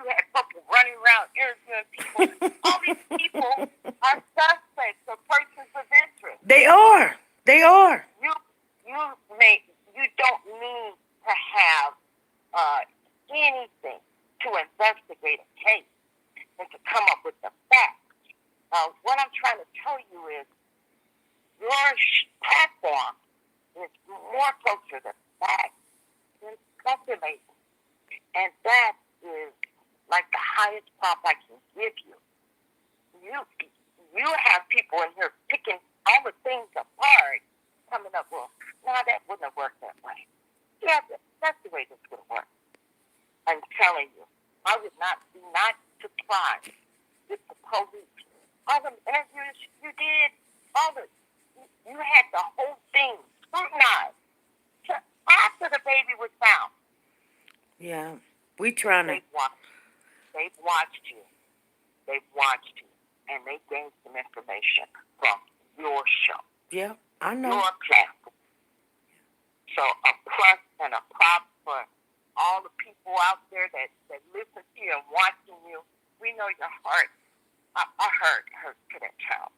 had Purple running around interviewing people. All these people are suspects or persons of interest. They are. You don't need to have anything to investigate a case and to come up with the facts. What I'm trying to tell you is your platform is more closer to facts than speculating. And that is like the highest prop I can give you. You have people in here picking all the things apart, coming up with, no, that wouldn't have worked that way. Yeah, that's the way this would work. I'm telling you, I would not be surprised if the police, all the interviews you did, you had the whole thing scrutinized after the baby was found. Yeah. We trying to. They've watched you. They've watched you, and they gained some information from your show. Yeah, I know. Your platform. So a plus and a prop for all the people out there that listen to you and watching you. We know your heart. Our heart hurts to that child.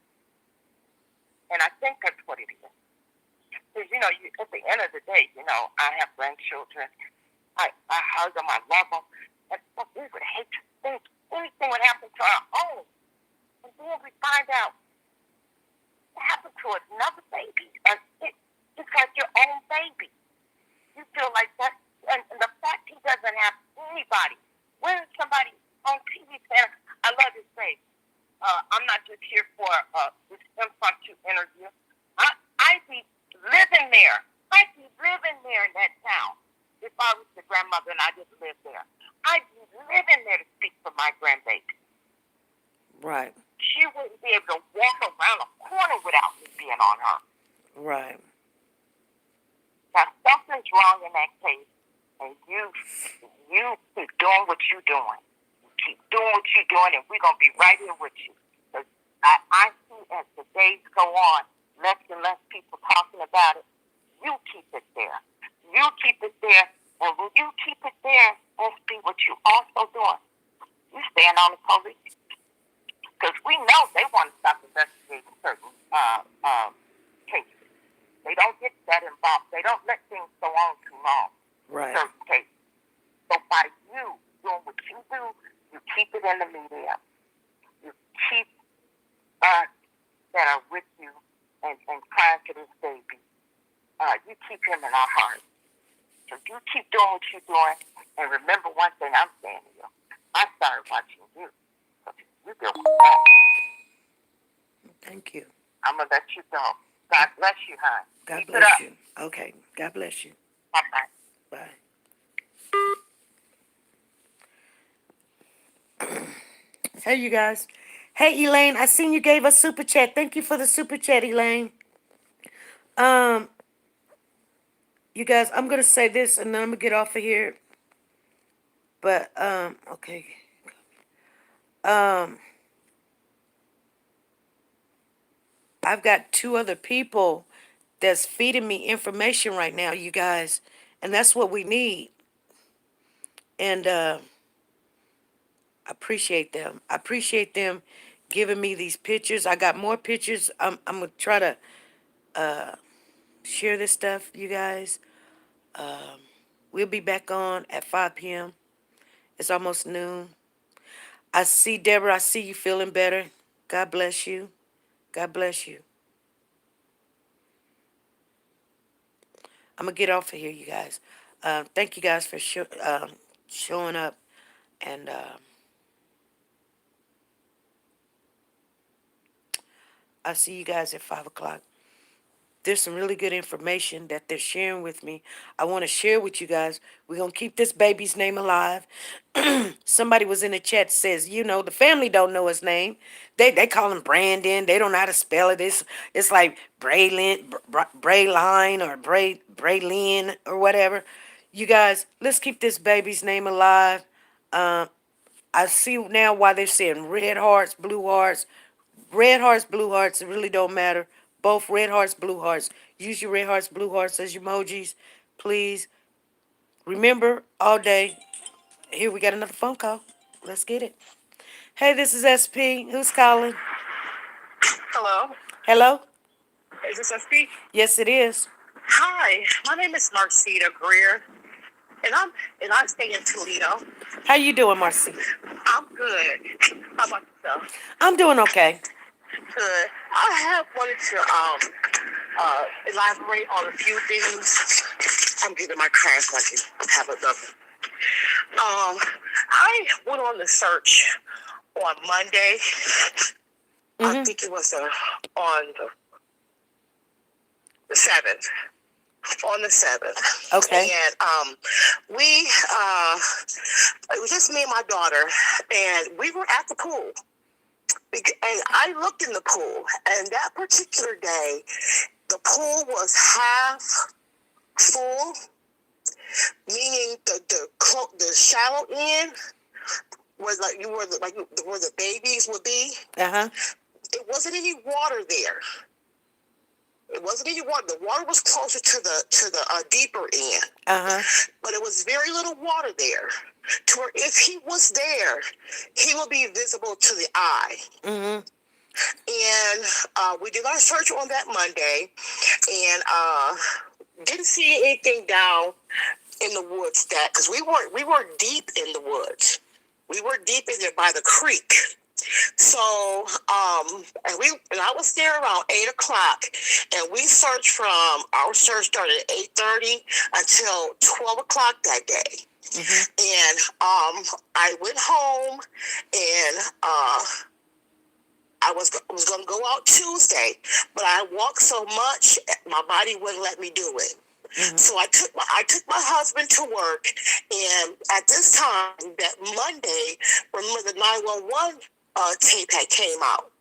And I think that's what it is. Because, at the end of the day, I have grandchildren. I hug them. I love them. And we would hate to think anything would happen to our own. And then we find out what happened to another baby. And it's like your own baby. You feel like that. And the fact he doesn't have anybody. When somebody on TV saying, I love his face. I'm not just here for this impromptu interview. I'd be living there. I'd be living there in that town if I was the grandmother and I didn't live there. I'd be living there to speak for my grandbaby. Right. She wouldn't be able to walk around a corner without me being on her. Right. Now, something's wrong in that case, and you keep doing what you're doing. Keep doing what you're doing, and we're going to be right here with you. Because I see as the days go on, less and less people talking about it. You keep it there. You keep it there. And when you keep it there, SP, what you also doing, you stand on the police. Because we know they want to stop investigating certain cases. They don't get that involved. They don't let things go on too long. Right. Certain cases. So by you doing what you do, you keep it in the media. You keep us that are with you and crying for this baby. You keep him in our hearts. So you keep doing what you're doing. And remember one thing I'm saying to you. I started watching you. So you do that. Thank you. I'm going to let you go. God bless you, hon. God Keep bless you. Okay. God bless you. Bye-bye. Bye. Hey, you guys. Hey, Elaine, I seen you gave us super chat. Thank you for the super chat, Elaine. You guys, I'm gonna say this and then I'm gonna get off of here. But okay. I've got 2 other people that's feeding me information right now, you guys, and that's what we need. And I appreciate them. I appreciate them giving me these pictures. I got more pictures. I'm gonna try to share this stuff, you guys. We'll be back on at 5 p.m. It's almost noon. I see Deborah. I see you feeling better. God bless you. God bless you. I'm gonna get off of here, you guys. Thank you guys for showing up, and I'll see you guys at 5 o'clock. There's some really good information that they're sharing with me. I want to share with you guys. We're going to keep this baby's name alive. Somebody was in the chat says, the family don't know his name. They call him Brandon. They don't know how to spell it. It's like Braylin or Braylin or whatever. You guys, let's keep this baby's name alive. I see now why they're saying red hearts, blue hearts. Red hearts, blue hearts, it really don't matter. Both red hearts, blue hearts. Use your red hearts, blue hearts as emojis, please. Remember, all day. Here, we got another phone call. Let's get it. Hey, this is SP. Who's calling? Hello, Hello? is this SP? Yes, it is. Hi, my name is Marcita Greer, and I stay in Toledo. How you doing, Marcy? I'm good. How about yourself? I'm doing okay. Good. I have wanted to elaborate on a few things. I'm getting my car so I can have a look. I went on the search on Monday. I think it was on the 7th. On the 7th. Okay. And it was just me and my daughter, and we were at the pool. And I looked in the pool, and that particular day, the pool was half full meaning the shallow end was like where the babies would be. It wasn't any water there. It wasn't any water. The water was closer to the deeper end. But it was very little water there. To where if he was there, he would be visible to the eye. And we did our search on that Monday, and didn't see anything down in the woods because we were deep in the woods. We were deep in there by the creek. So, and I was there around 8:00, and we searched our search started at 8:30 until 12:00 that day. And I went home, and I was going to go out Tuesday, but I walked so much, my body wouldn't let me do it. So I took my husband to work, and at this time, that Monday, remember the 911 tape had came out.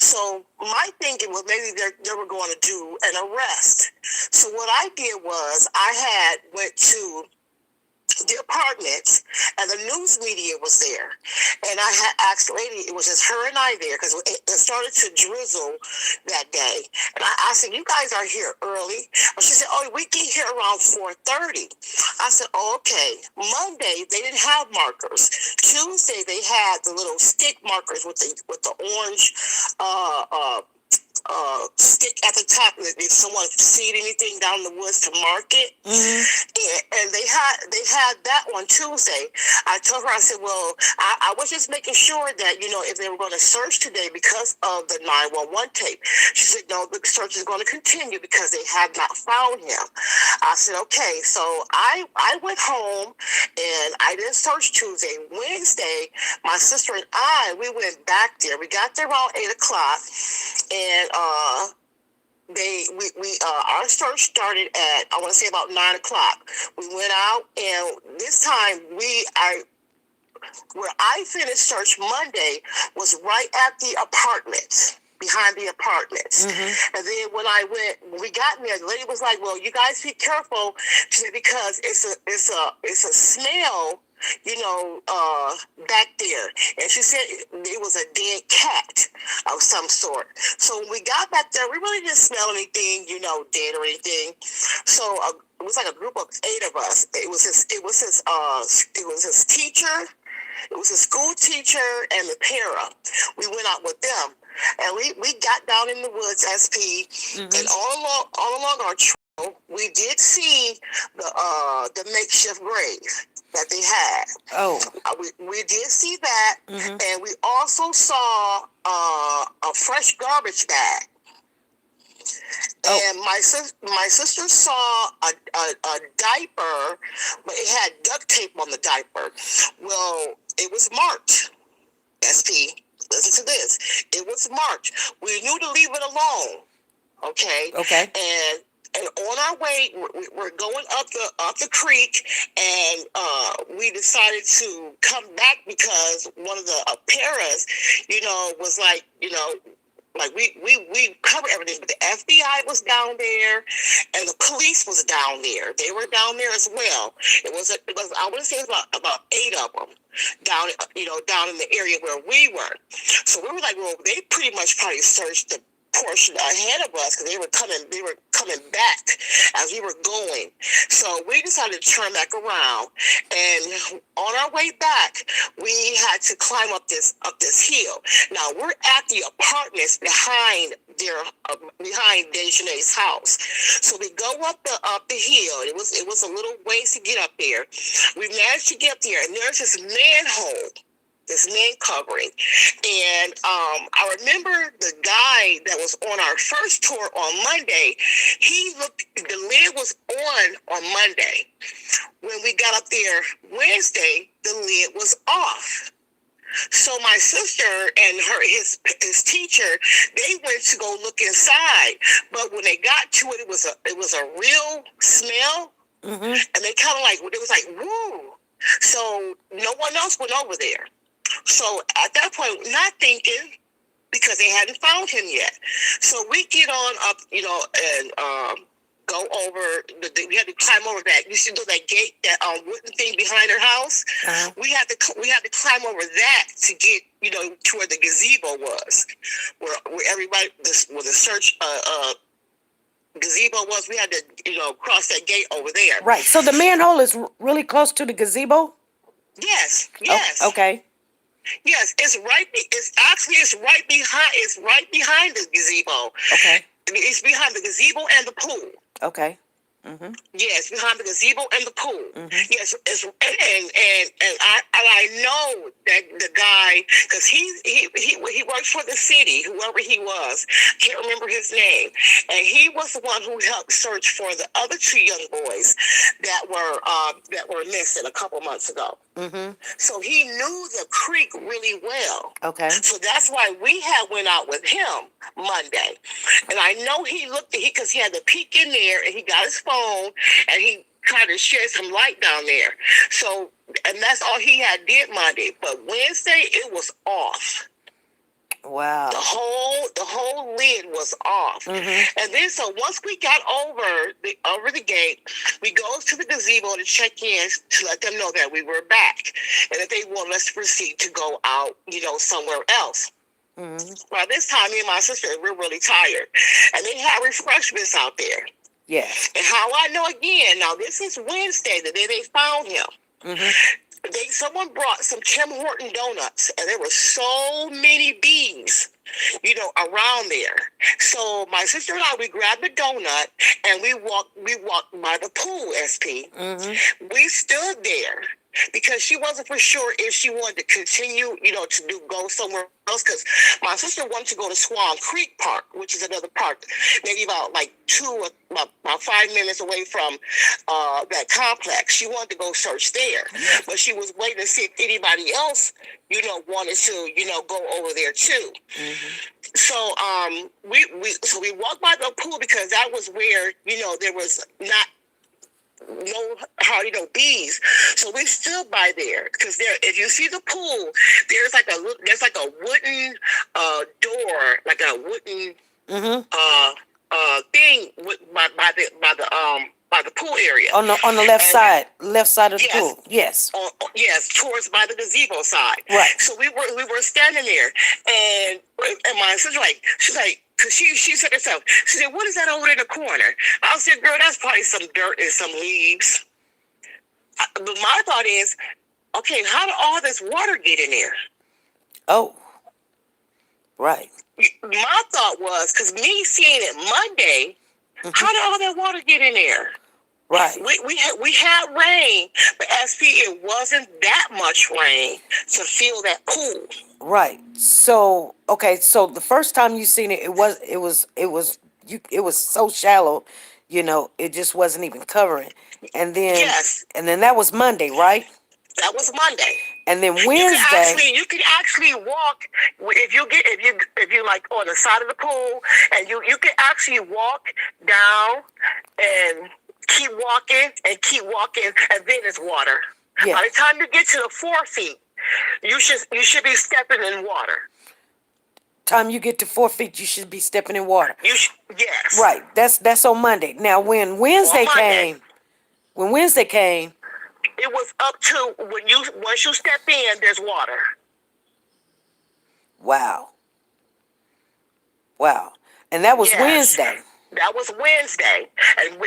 So my thinking was maybe they were going to do an arrest. So what I did was I went to the apartments, and the news media was there, and I had asked the lady, it was just her and I there, because it started to drizzle that day, and I said, you guys are here early? And she said, oh, we get here around 4:30. I said, oh, okay. Monday they didn't have markers. Tuesday they had the little stick markers with the orange stick at the top, and if someone seed anything down the woods to mark it. And they had that one Tuesday. I told her, I said, well, I was just making sure that, if they were going to search today because of the 911 tape. She said, no, the search is going to continue because they have not found him. I said, okay. So I went home, and I didn't search Tuesday. Wednesday, my sister and I, we went back there. We got there around 8:00, and our search started at, I want to say, about 9:00. We went out, and this time where I finished search Monday was right at the apartments, behind the apartments. And then when we got there, the lady was like, well, you guys be careful. She said, because it's a smell, back there. And she said it was a dead cat of some sort. So when we got back there, we really didn't smell anything, dead or anything. So it was like a group of 8 of us. It was his teacher, it was a school teacher, and the para. We went out with them, and we got down in the woods, SP, and all along our trail, we did see the makeshift grave that they had. We did see that, and we also saw a fresh garbage bag. And my sister saw a diaper, but it had duct tape on the diaper. Well, it was marked. SP, listen to this. It was marked. We knew to leave it alone. Okay. And on our way, we're going up the creek, and we decided to come back because one of the paras, was like, like we covered everything, but the FBI was down there, and the police was down there. They were down there as well. It was I want to say about 8 of them down in the area where we were. So we were like, well, they pretty much probably searched the portion ahead of us because they were coming back as we were going. So we decided to turn back around, and on our way back, we had to climb up this hill. Now we're at the apartments behind Dejanay's house. So we go up the hill. It was a little ways to get up there. We managed to get there, and there's this manhole, this man covering. And I remember the guy that was on our first tour on Monday, the lid was on Monday. When we got up there Wednesday, the lid was off. So my sister and his teacher, they went to go look inside. But when they got to it, it was a real smell. And they kind of it was like, woo. So no one else went over there. So at that point, not thinking, because they hadn't found him yet. So we get on up, and go over. We had to climb over that. You see that gate, that wooden thing behind her house. Uh-huh. We had to climb over that to get to where the gazebo was, where everybody where the search gazebo was. We had to cross that gate over there. Right. So the manhole is really close to the gazebo? Yes. Yes. Oh, okay. Yes. It's right behind the gazebo. Okay. It's behind the gazebo and the pool. Okay. Mm-hmm. Yes, behind the gazebo and the pool. Mm-hmm. Yes, and I know that the guy, because he works for the city, whoever he was, can't remember his name, and he was the one who helped search for the other 2 young boys that were missing a couple months ago. Mm-hmm. So he knew the creek really well. Okay. So that's why we went out with him Monday. And I know he looked because he had to peek in there, and he got his phone, and he tried to shed some light down there. So, and that's all he had did Monday. But Wednesday, it was off. Wow. The whole lid was off. Mm-hmm. And then so once we got over the gate, we go to the gazebo to check in to let them know that we were back and that they wanted us to proceed to go out, somewhere else. Mm-hmm. By this time, me and my sister, we're really tired. And they had refreshments out there. Yes. And how I know again, now this is Wednesday, the day they found him. Mm-hmm. Someone brought some Tim Horton donuts, and there were so many bees, around there. So my sister and I, we grabbed a donut, and we walked by the pool, SP. Mm-hmm. We stood there because she wasn't for sure if she wanted to continue, to go somewhere else, because my sister wanted to go to Swan Creek Park, which is another park, maybe about 5 minutes away from that complex. She wanted to go search there, but she was waiting to see if anybody else, wanted to, go over there too. Mm-hmm. So we walked by the pool because that was where, there was not no bees. So we stood by there because if you see the pool, there's like a wooden door, like a wooden thing by the pool area on the left side of the pool. Yes. Yes, towards by the gazebo side. Right. So we were standing there, and my sister she's like. Because she said herself, she said, "What is that over in the corner?" I said, "Girl, that's probably some dirt and some leaves." But my thought is, okay, how did all this water get in there? Oh, right. My thought was, because me seeing it Monday, how did all that water get in there? Right. We had rain, but SP, it wasn't that much rain to fill that pool. Right. So the first time you seen it, it was so shallow, it just wasn't even covering. And then and then that was Monday, right? That was Monday. And then Wednesday, you can actually walk if you like on the side of the pool, and you can actually walk down and keep walking, and then it's water. Yeah. By the time you get to the 4 feet, you should be stepping in water. Time you get to 4 feet, you should be stepping in water. Yes. Right. That's on Monday. Now, when Wednesday came, it was up to once you step in, there's water. Wow. And that was Wednesday. That was Wednesday, and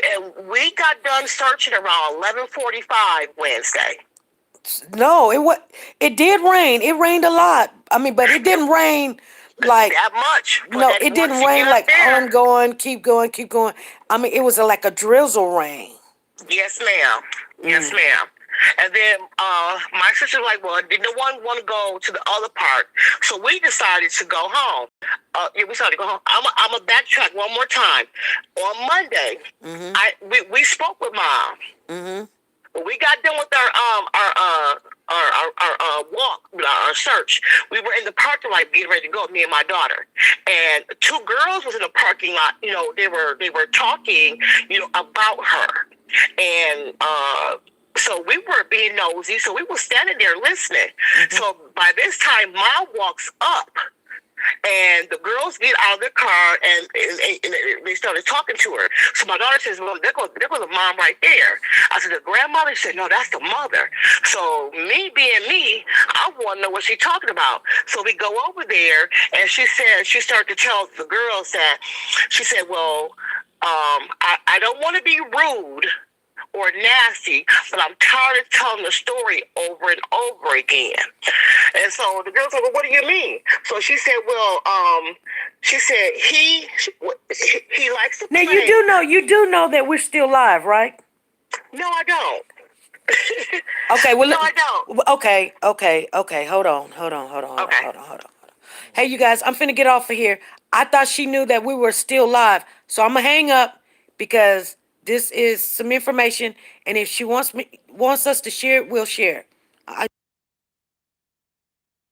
we got done searching around 11:45 Wednesday. No, it did rain. It rained a lot. I mean, but it didn't rain like that much. No, it didn't rain like ongoing, keep going. I mean, it was like a drizzle rain. Yes, ma'am. Yes, ma'am. And then my sister was like, well, did no one want to go to the other park? So we decided to go home. We decided to go home. I'm going to backtrack one more time. On Monday, we spoke with Mom. Mm-hmm. When we got done with our walk, our search, we were in the parking lot getting ready to go, me and my daughter. And 2 girls was in the parking lot. They were talking, about her. And so we were being nosy, so we were standing there listening. Mm-hmm. So by this time, Mom walks up And the girls get out of the car and they started talking to her. So my daughter says, well, there goes the mom right there. I said, the grandmother? She said, no, that's the mother. So me being me, I want to know what she's talking about. So we go over there, and she started to tell the girls that, she said, well, I don't want to be rude or nasty, but I'm tired of telling the story over and over again. And so the girl said, well, what do you mean? So she said, well, she said, he likes to play. Now, you do know that we're still live, right? No, I don't. Okay, well, no, I don't. Okay. Hold on. Hey, you guys, I'm finna get off of here. I thought she knew that we were still live, so I'm gonna hang up because this is some information, and if she wants us to share it, we'll share it.